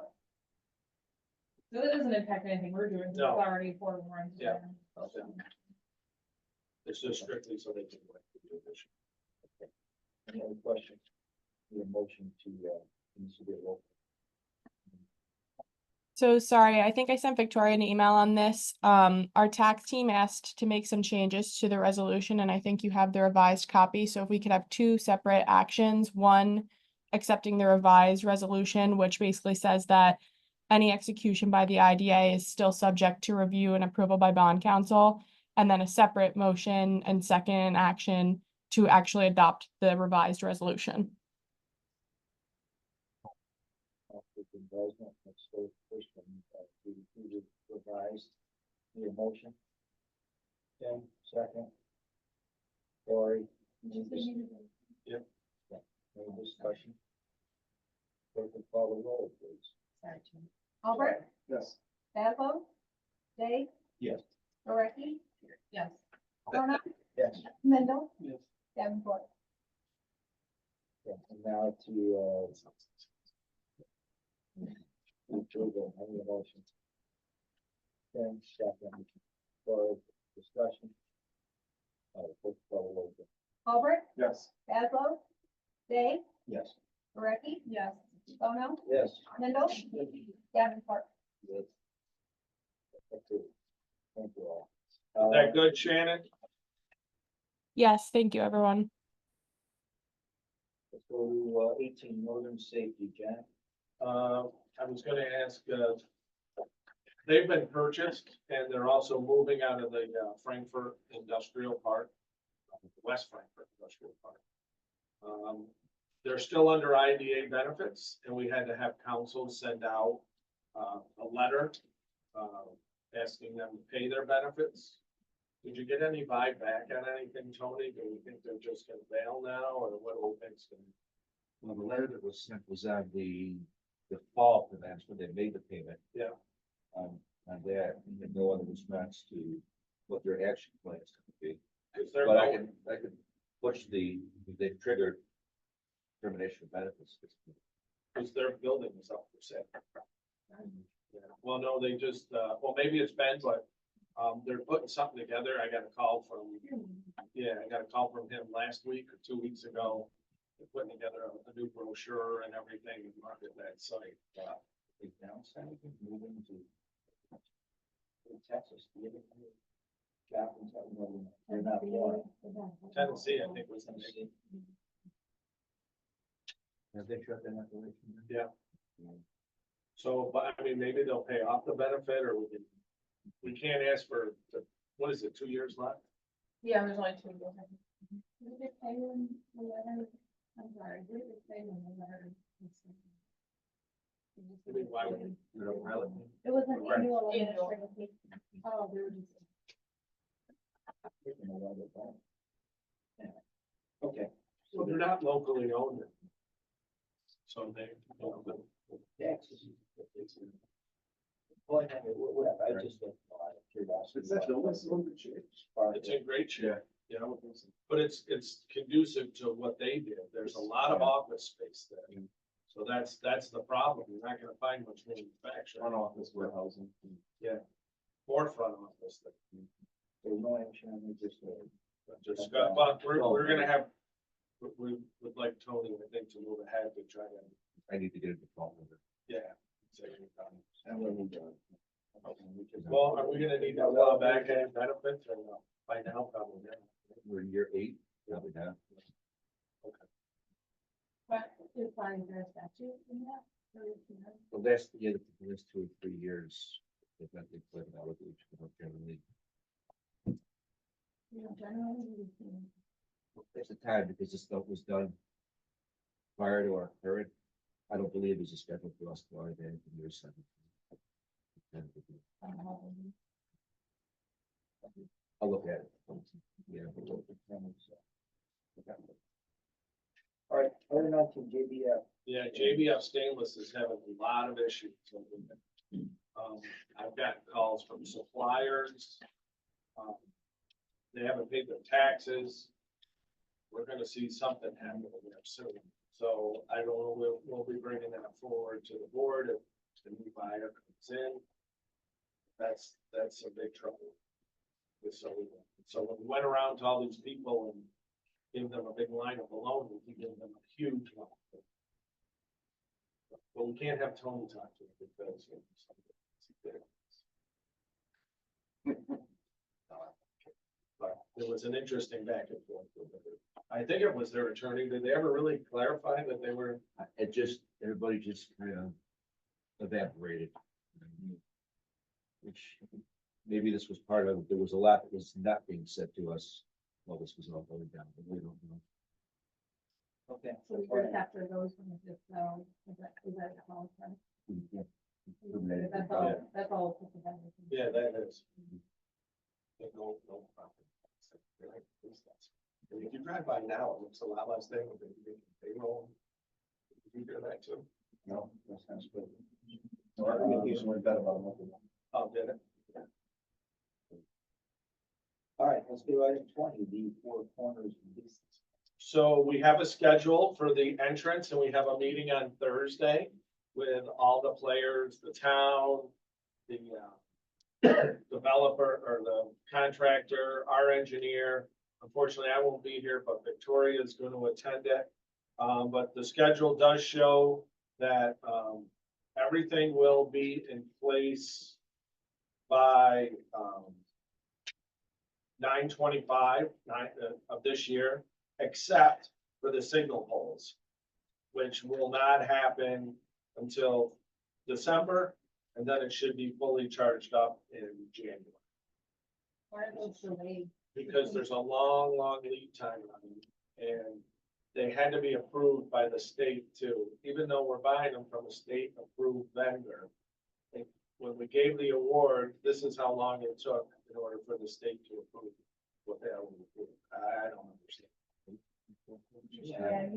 So it doesn't impact anything we're doing, it's No. already affordable rent. Yeah. it's just strictly so they can. do this. Any other questions? Need a motion to, needs to be a roll. So sorry, I think I sent Victoria an email on this. Our tax team asked to make some changes to the resolution, and I think you have the revised copy. So if we could have two separate actions, one accepting the revised resolution, which basically says that any execution by the IDA is still subject to review and approval by bond council, and then a separate motion and second action to actually adopt the revised resolution. With the advisement, let's go first one, to the revised, the motion. Tim, second. Cory. Yep. Any discussion? Clerk will call the roll, please. Albert, Yes. Basil, Dave, Yes. Moretti, Yes. Cornell, Yes. Mendel, Yes. Davenport. And now to, approval, any motion. Tim, second, for discussion. Clerk will call the roll, please. Albert, Yes. Basil, Dave, Yes. Moretti, Yes. Cornell, Yes. Mendel, Davenport. Yes. Approved. Thank you all. Is that good, Shannon? Yes, thank you, everyone. Let's go to, 18, Northern Safety, Janet. I was gonna ask, they've been purchased and they're also moving out of the Frankfurt Industrial Park, West Frankfurt Industrial Park. They're still under IDA benefits and we had to have council send out a letter asking them to pay their benefits. Did you get any vibe back on anything, Tony? Do you think they're just gonna bail now or what do you think's gonna? Well, the letter that was sent was on the default, and that's when they made the payment. Yeah. On that, and no other response to what their action plans could be. Is there But no- I can push they triggered termination of benefits. Because their building is up for sale. Yeah. Well, no, they just, well, maybe it's Ben, but, they're putting something together. I got a call from, I got a call from him last week or 2 weeks ago. They're putting together a new brochure and everything and market that site. Is downside moving to Texas? Japan's, they're not Florida. Tennessee, I think was the name. Have they shut that operation? Yeah. So, but I mean, maybe they'll pay off the benefit or we can't ask for, what is it, 2 years left? Yeah, there's only two. I'm sorry, did it say in the letter? I mean, why would we? It was an annual. Annual. administrative fee. Oh, there it is. Okay. So they're not locally owned. So they, Texas. Well, whatever, I just, out of curiosity. it's in great shape. Yeah, but it's conducive to what they did. There's a lot of office space there. So that's the problem. You're not gonna find much manufacturing. Front office warehousing. Yeah. More front office. There's no action on it, just, Just got, but we're gonna have, we would like Tony, I think, to move ahead to try to, I need to get a default number. yeah. and what we done. Well, are we gonna need to allow back any benefits or no? By now, probably, yeah. We're in year 8, probably not. But is there a statute in that? The last 2 or 3 years, they've been put out with each generally. Generally, at the time, because this stuff was done prior to our current, I don't believe there's a schedule for us to audit anything year 7. I'll look at it. Yeah. All right, moving on to JBF. Yeah, JBF Stainless is having a lot of issues. I've got calls from suppliers. They haven't paid their taxes. We're gonna see something happen there soon. So I don't know, we'll be bringing that forward to the board if the new buyer comes in. That's a big trouble. So when we went around to all these people and gave them a big line of baloney, we gave them a huge one. But we can't have Tony talk to it because. But it was an interesting back and forth. I think it was their attorney. Did they ever really clarify that they were? It just, everybody just kind of evaporated. Which maybe this was part of, there was a lot that was not being said to us while this was all going down, but we don't know. Okay. So we just have to go from this, is that all? That's all. Yeah, that is. No problem. And if you drive by now, it looks a lot less than payroll. Did you hear that too? No, that sounds good. No, I think these were better about them. Oh, did it? All right, let's do item 20, the Four Corners lease. So we have a schedule for the entrance and we have a meeting on Thursday with all the players, the town, the developer or the contractor, our engineer. Unfortunately, I won't be here, but Victoria is going to attend it. But the schedule does show that everything will be in place by 9/25 of this year, except for the signal poles, which will not happen until December, and then it should be fully charged up in January. Why are those delayed? Because there's a long lead time on them, and they had to be approved by the state too, even though we're buying them from a state approved vendor. When we gave the award, this is how long it took in order for the state to approve what they already approved. I don't understand.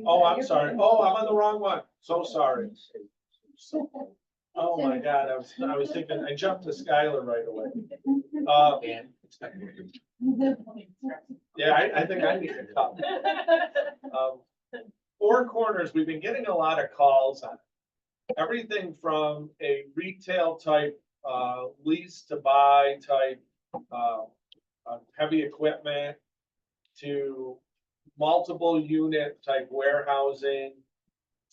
Oh, I'm sorry. Oh, I'm on the wrong one. So sorry. Oh my God, I was thinking, I jumped to Skylar right away. Yeah, I think I need a cup. Four Corners, we've been getting a lot of calls on everything from a retail type, lease to buy type, heavy equipment to multiple unit type warehousing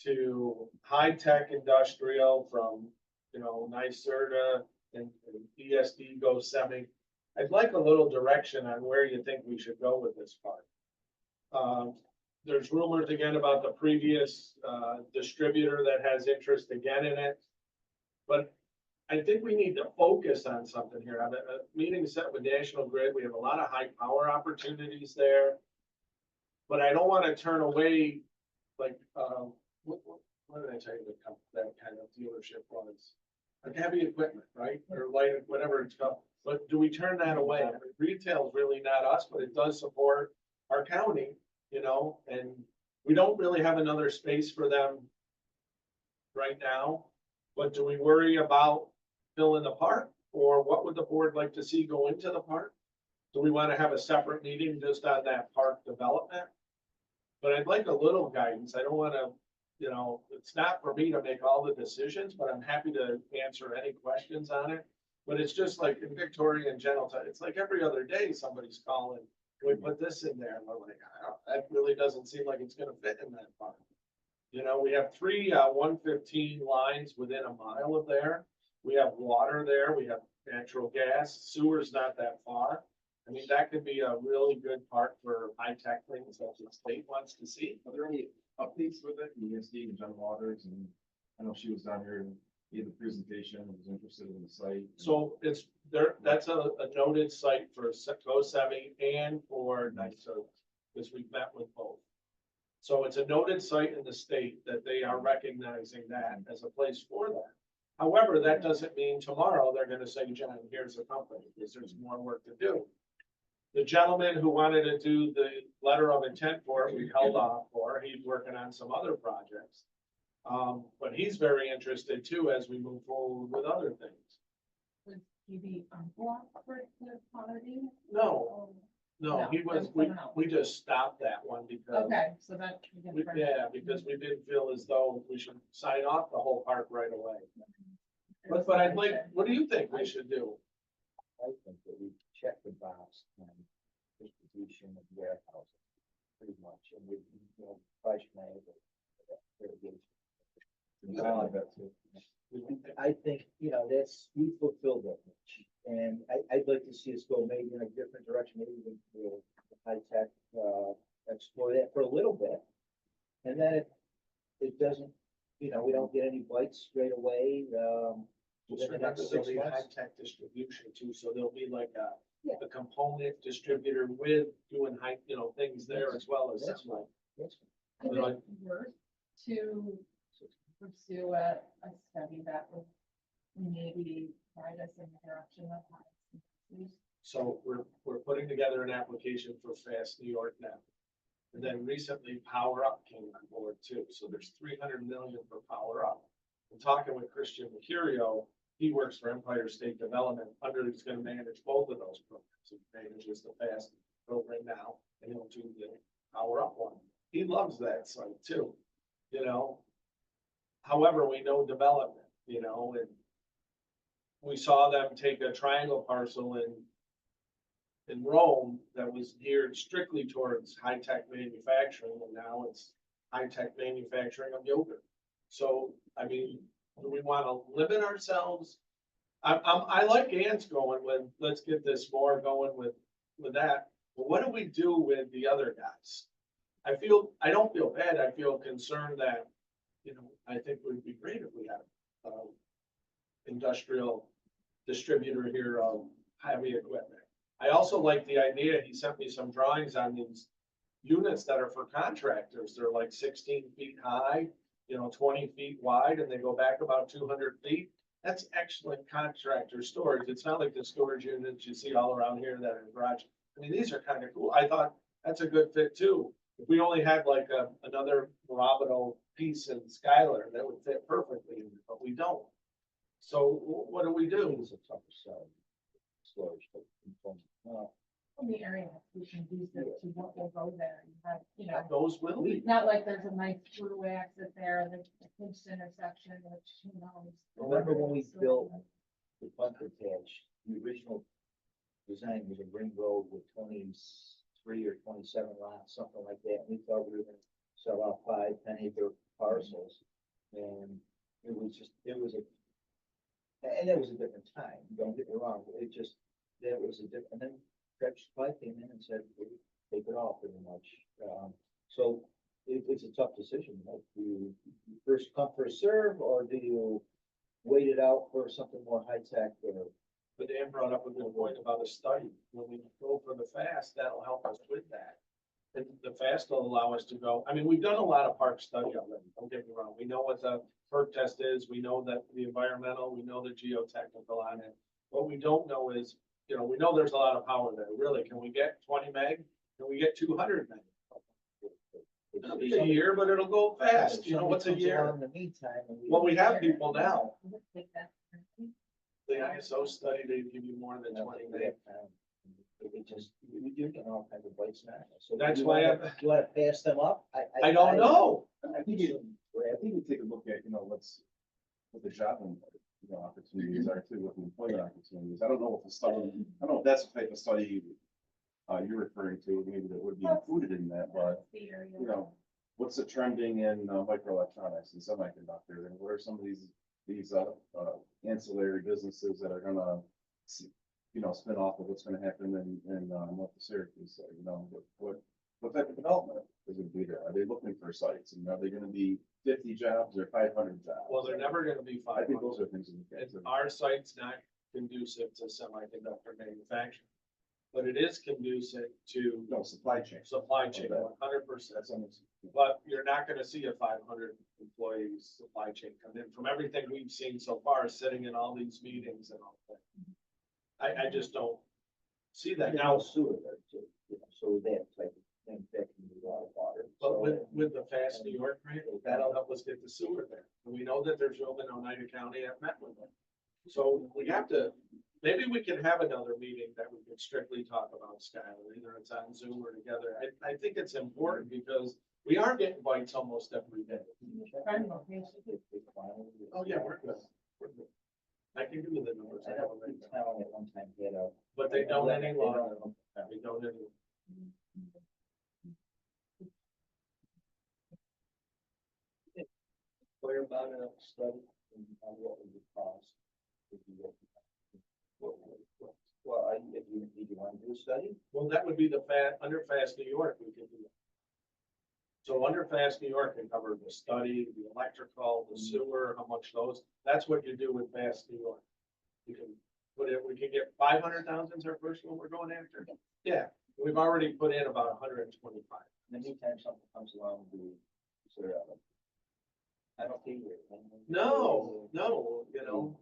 to high-tech industrial from, NYSERDA and ESD Go Semi. I'd like a little direction on where you think we should go with this part. There's rumors again about the previous distributor that has interest again in it. But I think we need to focus on something here. I have a meeting set with National Grid. We have a lot of high power opportunities there. But I don't want to turn away, like, what did I tell you that kind of dealership was? Like heavy equipment, right? Or light, whatever it's called. But do we turn that away? I mean, retail is really not us, but it does support our county, and we don't really have another space for them right now. But do we worry about filling the park, or what would the board like to see go into the park? Do we want to have a separate meeting just on that park development? But I'd like a little guidance. I don't want to, it's not for me to make all the decisions, but I'm happy to answer any questions on it. But it's just like in Victoria and Gentletown, it's like every other day somebody's calling, we put this in there, and we're like, that really doesn't seem like it's gonna fit in that park. We have 3 115 lines within a mile of there. We have water there, we have natural gas, sewer's not that far. I mean, that could be a really good park for high-tech things that the state wants to see. Are there any updates with it, ESD and John Waters, and I know she was down here and gave a presentation and was interested in the site. So it's there, that's a noted site for Go Semi and for NYSERDA. because we've met with both. So it's a noted site in the state that they are recognizing that as a place for that. However, that doesn't mean tomorrow they're gonna say, John, here's a company, because there's more work to do. The gentleman who wanted to do the letter of intent for it, we held off for, he's working on some other projects. But he's very interested too, as we move forward with other things. Would he be unblocked for the quantity? No, no, he was, we just stopped that one because. Okay, so that. Yeah, because we didn't feel as though we should sign off the whole park right away. But I'd like, what do you think we should do? I think that we check the box and distribution of warehouses, pretty much, and we, you know, price manage irrigation. I think, you know, that's, we fulfilled that much, and I'd like to see us go maybe in a different direction, maybe even the high tech, explore that for a little bit. And then it doesn't, you know, we don't get any bites straight away, Just within the remember next there'll 6 be months. high-tech distribution too, so there'll be like Yeah. a component distributor with doing high, you know, things there as well as That's semi. That's Is it worth to pursue a study that would maybe guide us in the direction of how? So we're putting together an application for Fast New York now. And then recently Power Up came on board too, so there's 300 million for Power Up. I'm talking with Christian Mercurio, he works for Empire State Development, he's gonna manage both of those programs. He manages the Fast program now, and he'll do the Power Up one. He loves that site too, you know? However, we know development, you know, and we saw them take a triangle parcel in Rome that was geared strictly towards high-tech manufacturing, and now it's high-tech manufacturing of yogurt. So, I mean, do we want to limit ourselves? I like Ann's going with, let's get this more going with that. But what do we do with the other guys? I don't feel bad. I feel concerned that, you know, I think it would be great if we had industrial distributor here of heavy equipment. I also like the idea, he sent me some drawings on these units that are for contractors. They're like 16 feet high, you know, 20 feet wide, and they go back about 200 feet. That's excellent contractor storage. It's not like the storage units you see all around here that are in garage. I mean, these are kind of cool. I thought that's a good fit too. If we only had like another Morabito piece in Skylar, that would fit perfectly, but we don't. So what do we do? It's a tougher sell. Storage, but, In the area, we can use it to what will go there. You have, you know, Those will be. not like there's a nice throughway exit there and there's a pinched intersection, which, who knows. remember when we built the bunker patch, the original design was a ring road with 23 or 27 lots, something like that. We thought we were gonna sell out 5-10 acre parcels. And it was a different time, don't get me wrong, there was a different, and then Craig Supply came in and said, take it all pretty much. So it's a tough decision, like, do you first come, first serve, or do you wait it out for something more high tech or? But Dan brought up a good point about a study. When we go for the fast, that'll help us with that. And the fast will allow us to go, I mean, we've done a lot of park study already, don't get me wrong. We know what the perk test is, we know that the environmental, we know the geotechnical on it. What we don't know is, you know, we know there's a lot of power there, really. Can we get 20 meg? Can we get 200 meg? It'll be a year, but it'll go fast, you know, what's a year? In the meantime. Well, we have people now. The ISO study, they give you more than 20 meg. You're getting all kinds of bites now. So That's you why wanna- You wanna pass them up? I don't know. I think we take a look at, you know, what the job and, you know, opportunities are too, what the employment opportunities. I don't know what the study, I don't know if that's the type of study you're referring to, maybe that would be included in that, but, you know, what's the trending in microelectronics and semiconductor, and what are some of these ancillary businesses that are gonna, you know, spin off of what's gonna happen in North Syracuse, you know, what type of development is going to be there? Are they looking for sites, and are they gonna be 50 jobs or 500 jobs? Well, they're never gonna be I think 500. those are things. And our site's not conducive to semiconductor manufacturing. but it is conducive to No, supply chain. supply chain, 100%. But you're not gonna see a 500 employees supply chain come in from everything we've seen so far, sitting in all these meetings and all that. I just don't see that Now now, sewer there too, you know, so that type of thing that can be a lot of water. but with the Fast New York grant, that'll help us get the sewer there. And we know that there's room in Oneida County. I've met with them. So we have to, maybe we can have another meeting that we can strictly talk about Skylar, either it's on Zoom or together. I think it's important because we are getting bites almost every day. Oh, yeah, we're good. We're good. I can give you the numbers. I know the town at one time had a. But they don't any longer. They don't any. Where about a study and what would it cost? If you look at that? Well, if you want to do a study, Well, that would be under Fast New York, we could do that. So under Fast New York, can cover the study, the electrical, the sewer, how much those, that's what you do with Fast New York. You can put it, we can get 500,000 is our first one we're going after. Yeah, we've already put in about 125. in the meantime, something comes along, do, is there a? I don't think. No, you know.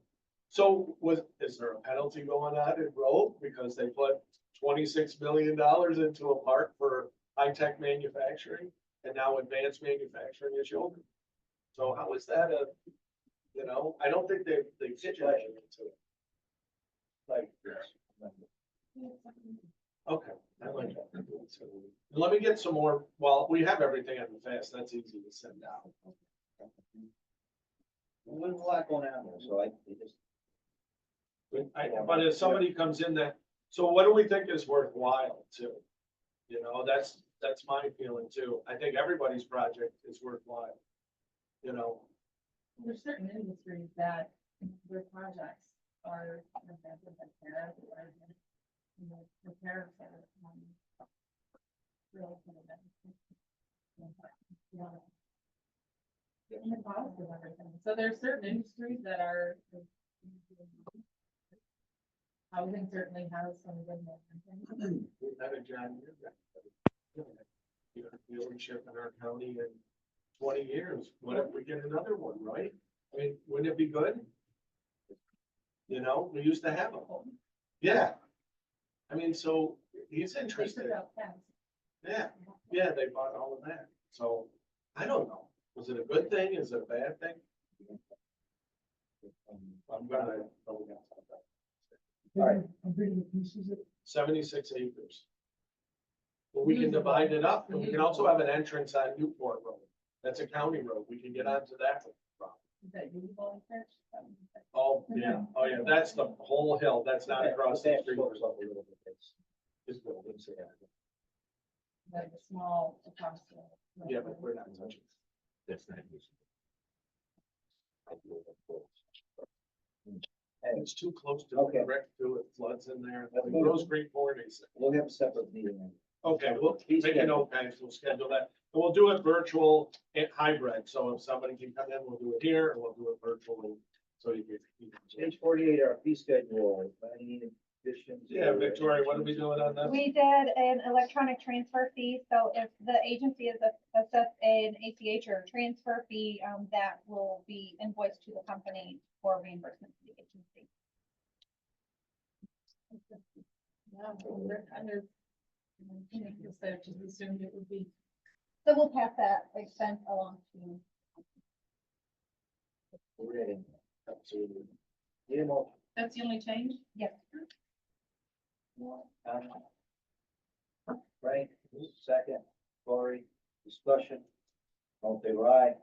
So is there a penalty going on in Grove because they put $26 million into a park for high-tech manufacturing and now advanced manufacturing is over? So how is that you know, I don't think they situated into it. Like. Okay. I like that. Let me get some more, well, we have everything on the fast, that's easy to send out. There's a lot going on there, so it just. But if somebody comes in that, so what do we think is worthwhile too? You know, that's my feeling too. I think everybody's project is worthwhile. You know, There's certain industries that their projects are invented by tariffs or, you know, the tariffs are, really kind of getting involved with everything. So there's certain industries that are. Housing certainly has some good momentum. we've had a John Deere dealership in our county in 20 years. What if we get another one, right? I mean, wouldn't it be good? You know, we used to have them. Yeah. I mean, so he's interested. Yeah, yeah, they bought all of that. So I don't know. Was it a good thing? Is it a bad thing? I'm gonna. All right. 76 acres. But we can divide it up, and we can also have an entrance on Newport Road. That's a county road. We can get onto that. Is that usable in Oh, yeah, that's the whole hill. That's not across the That street. slopes up a little bit, It's buildings, yeah. like a small across the. Yeah, but we're not touching. That's not useful. And It's too close to Okay. the wreck, to it floods in there. That's It good. grows great mornings. we'll have a separate meeting. Okay, we'll make a note, guys, we'll schedule that. And we'll do it virtual and hybrid, so if somebody can come in, we'll do it here, and we'll do it virtually. So you can. Page 48, our fee schedule, any additions? Yeah, Victoria, what are we doing on that? We did an electronic transfer fee, so if the agency is assessed an ACH or a transfer fee, that will be invoiced to the company for reimbursement to the agency. Yeah, we're kind of. So just assumed it would be. So we'll pass that expense along to. We're ready. Absolutely. Need a motion? That's the only change? Yes. Frank, second, Cory, discussion. All in favor, aye.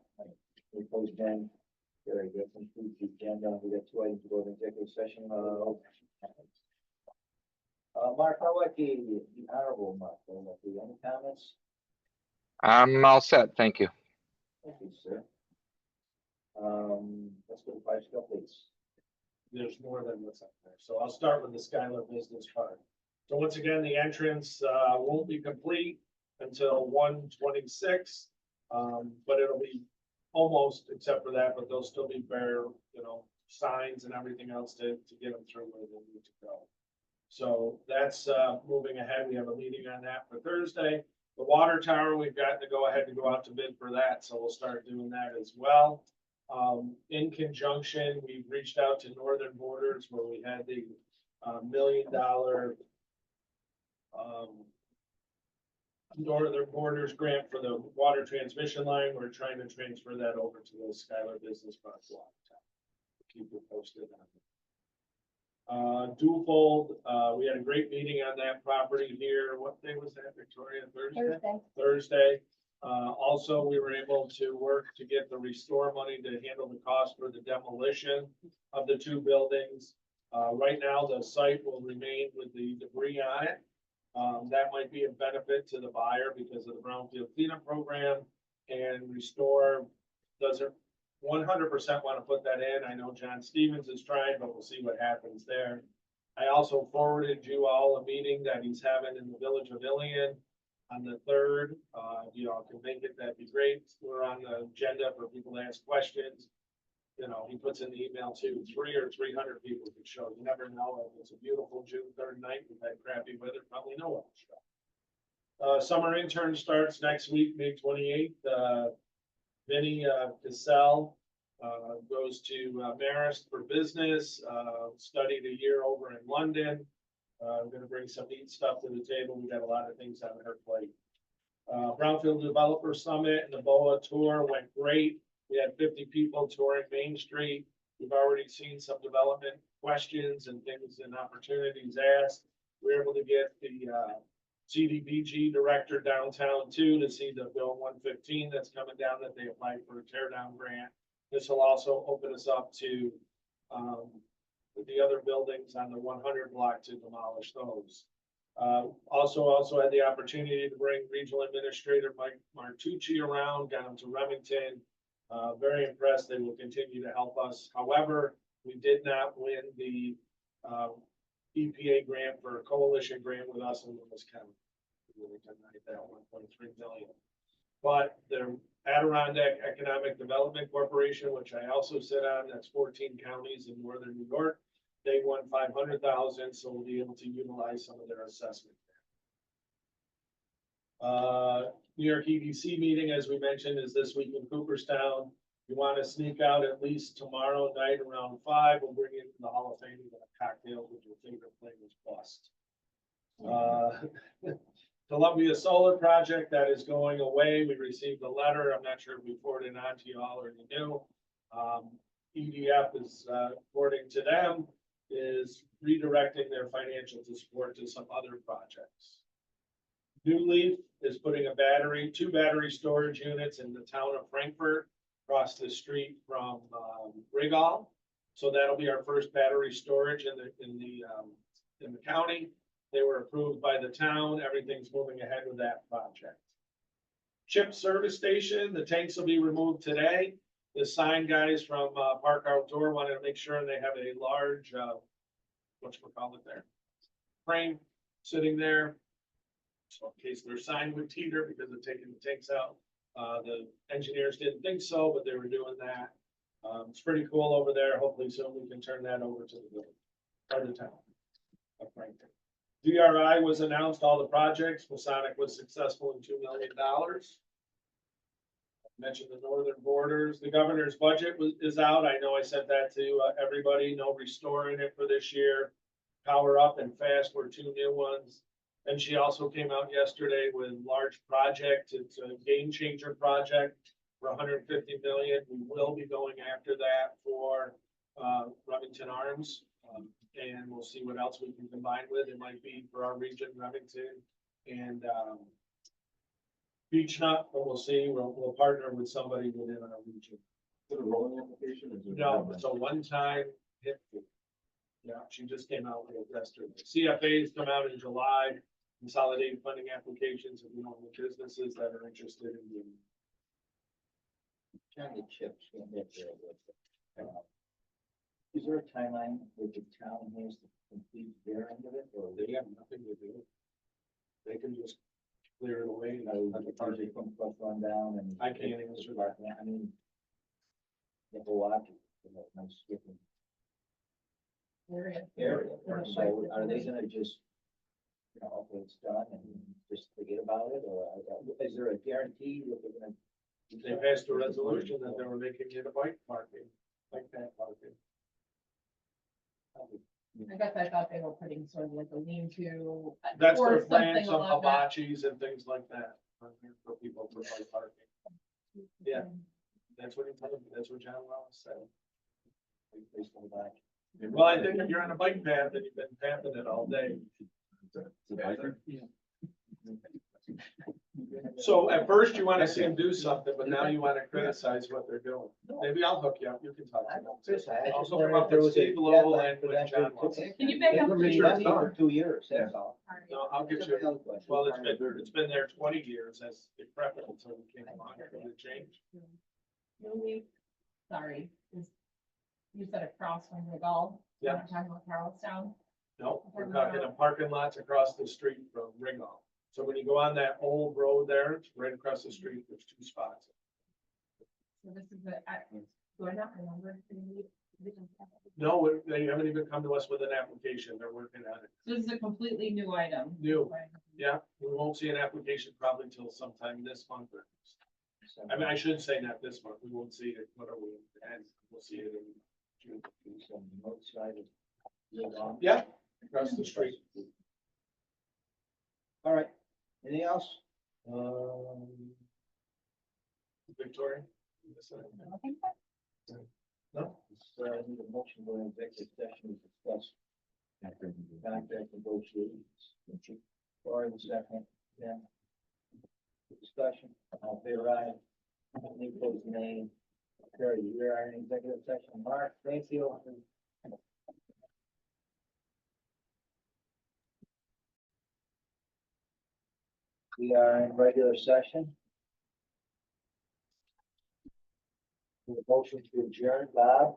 We opposed, then. Very good. Conclude the agenda. We got 2 items to go to executive session. Mark Howicki, the honorable Mark Howicki, any comments? I'm all set, thank you. Thank you, sir. Let's go to fire scale, please. There's more than what's up there. So I'll start with the Skylar Business Park. So once again, the entrance won't be complete until 1/26. But it'll be almost, except for that, but there'll still be bare, you know, signs and everything else to get them through where they need to go. So that's, moving ahead. We have a meeting on that for Thursday. The water tower, we've got to go ahead and go out to bid for that, so we'll start doing that as well. In conjunction, we've reached out to Northern Borders where we had the, $1 million, Northern Borders grant for the water transmission line. We're trying to transfer that over to the Skylar Business Park Water Tower. Keep it posted on it. Dufold, we had a great meeting on that property here. What day was that, Victoria? Thursday? Thursday. Also, we were able to work to get the restore money to handle the cost for the demolition of the two buildings. Right now, the site will remain with the debris on it. That might be a benefit to the buyer because of the brownfield cleanup program, and restore doesn't 100% want to put that in. I know John Stevens is trying, but we'll see what happens there. I also forwarded you all a meeting that he's having in the village of Ilion on the 3rd. If you all can make it, that'd be great. We're on the agenda for people to ask questions. You know, he puts in the email too, 300 or 300 people could show. You never know. If it's a beautiful June 3rd night, we've had crappy weather, probably no one will show. Summer intern starts next week, May 28th. Vinny Cassell goes to Marist for business, studied a year over in London. I'm going to bring some neat stuff to the table. We've got a lot of things on her plate. Brownfield Developer Summit and the BOA tour went great. We had 50 people touring Main Street. We've already seen some development questions and things and opportunities asked. We were able to get the CDBG director downtown too, to see the Bill 115 that's coming down that they applied for a tear down grant. This will also open us up to the other buildings on the 100 block to demolish those. Also had the opportunity to bring Regional Administrator Mike Martucci around, got him to Remington. Very impressed. They will continue to help us. However, we did not win the EPA grant for a coalition grant with us in Lewis County. We really denied that 1.3 million. But the Adirondack Economic Development Corporation, which I also sit on, that's 14 counties in northern New York. They won 500,000, so we'll be able to utilize some of their assessment. New York EDC meeting, as we mentioned, is this week in Cooperstown. You want to sneak out at least tomorrow night around 5. We'll bring you into the Hall of Fame with a cocktail with your favorite flavors bust. Columbia Solar Project, that is going away. We received a letter. I'm not sure if we forwarded it on to you all or you knew. EDF is, according to them, is redirecting their financial support to some other projects. New Leaf is putting two battery storage units in the town of Frankfurt, across the street from Rigall. So that'll be our first battery storage in the county. They were approved by the town. Everything's moving ahead with that project. Chip service station, the tanks will be removed today. The sign guys from Park Outdoor wanted to make sure they have a large, whatchamacallit there, frame sitting there. So in case their sign would teeter because of taking the tanks out. The engineers didn't think so, but they were doing that. It's pretty cool over there. Hopefully soon we can turn that over to the village, or the town of Frankfurt. DRI was announced, all the projects. Masonic was successful in $2 million. Mentioned the Northern Borders. The governor's budget is out. I know I sent that to everybody. No restoring it for this year. Power Up and Fast were two new ones. And she also came out yesterday with large project. It's a game changer project for 150 million. We will be going after that for Remington Arms. And we'll see what else we can combine with. It might be for our region, Remington and Beech Nut, but we'll see. We'll partner with somebody within our region. Is it a rolling application? Or is it No, it's a one-time hit fee. Yeah, she just came out with it yesterday. CFAs come out in July. Consolidated funding applications of the businesses that are interested in doing. County chips. Is there a timeline where the town has to complete their end of it, or They have nothing to do. They can just clear it away. let the project come run down and? I can't answer that. I mean, the whole object, nice skipping. area. area. So are they gonna just, you know, okay, it's done and just forget about it, or is there a guarantee that they're gonna? They passed a resolution that they were making it a bike parking, like that parking. I guess I thought they were putting sort of like a lean-to. That's or their plan, something some along that. hibachis and things like that, for people for bike parking. Yeah. That's what he told me, that's what John Wallace said. Please go back. Well, I think if you're on a bike path and you've been tapping it all day. So at first you wanna see them do something, but now you wanna criticize what they're doing. Maybe I'll hook you up, you can talk to them. I'll hook them up with Steve Lowell and with John Wallace. Can you back up to It's your been for 2 years, that's all. No, I'll get you, well, it's been there 20 years as a preference until we came along, it changed. Really, sorry, you said across from Regal? Yeah. You're not talking about Charlestown? No, we're talking of parking lots across the street from Ringgold. So when you go on that old road there, it's right across the street, there's 2 spots. So this is do I not remember? No, they haven't even come to us with an application, they're working on it. This is a completely new item. New. Yeah, we won't see an application probably till sometime this month. I mean, I should say not this month, we won't see it, what are we, and we'll see it in June. Some north side of. Yeah, across the street. All right, anything else? Victoria? I think so. No? I need a motion for an executive session to discuss contract negotiations. Or the second, yeah. Discussion, all in favor, aye. Any opposed, nay. Carry, we are in executive session. Mark, thank you. We are in regular session. With a motion to adjourn, Bob,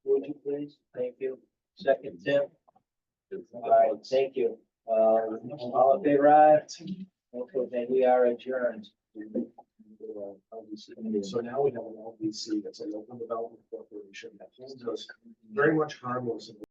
would you please? Thank you. Second, Tim. All right, thank you. All in favor, aye. Okay, then we are adjourned. So now we have an LDC, that's a local development corporation that holds us very much harmless.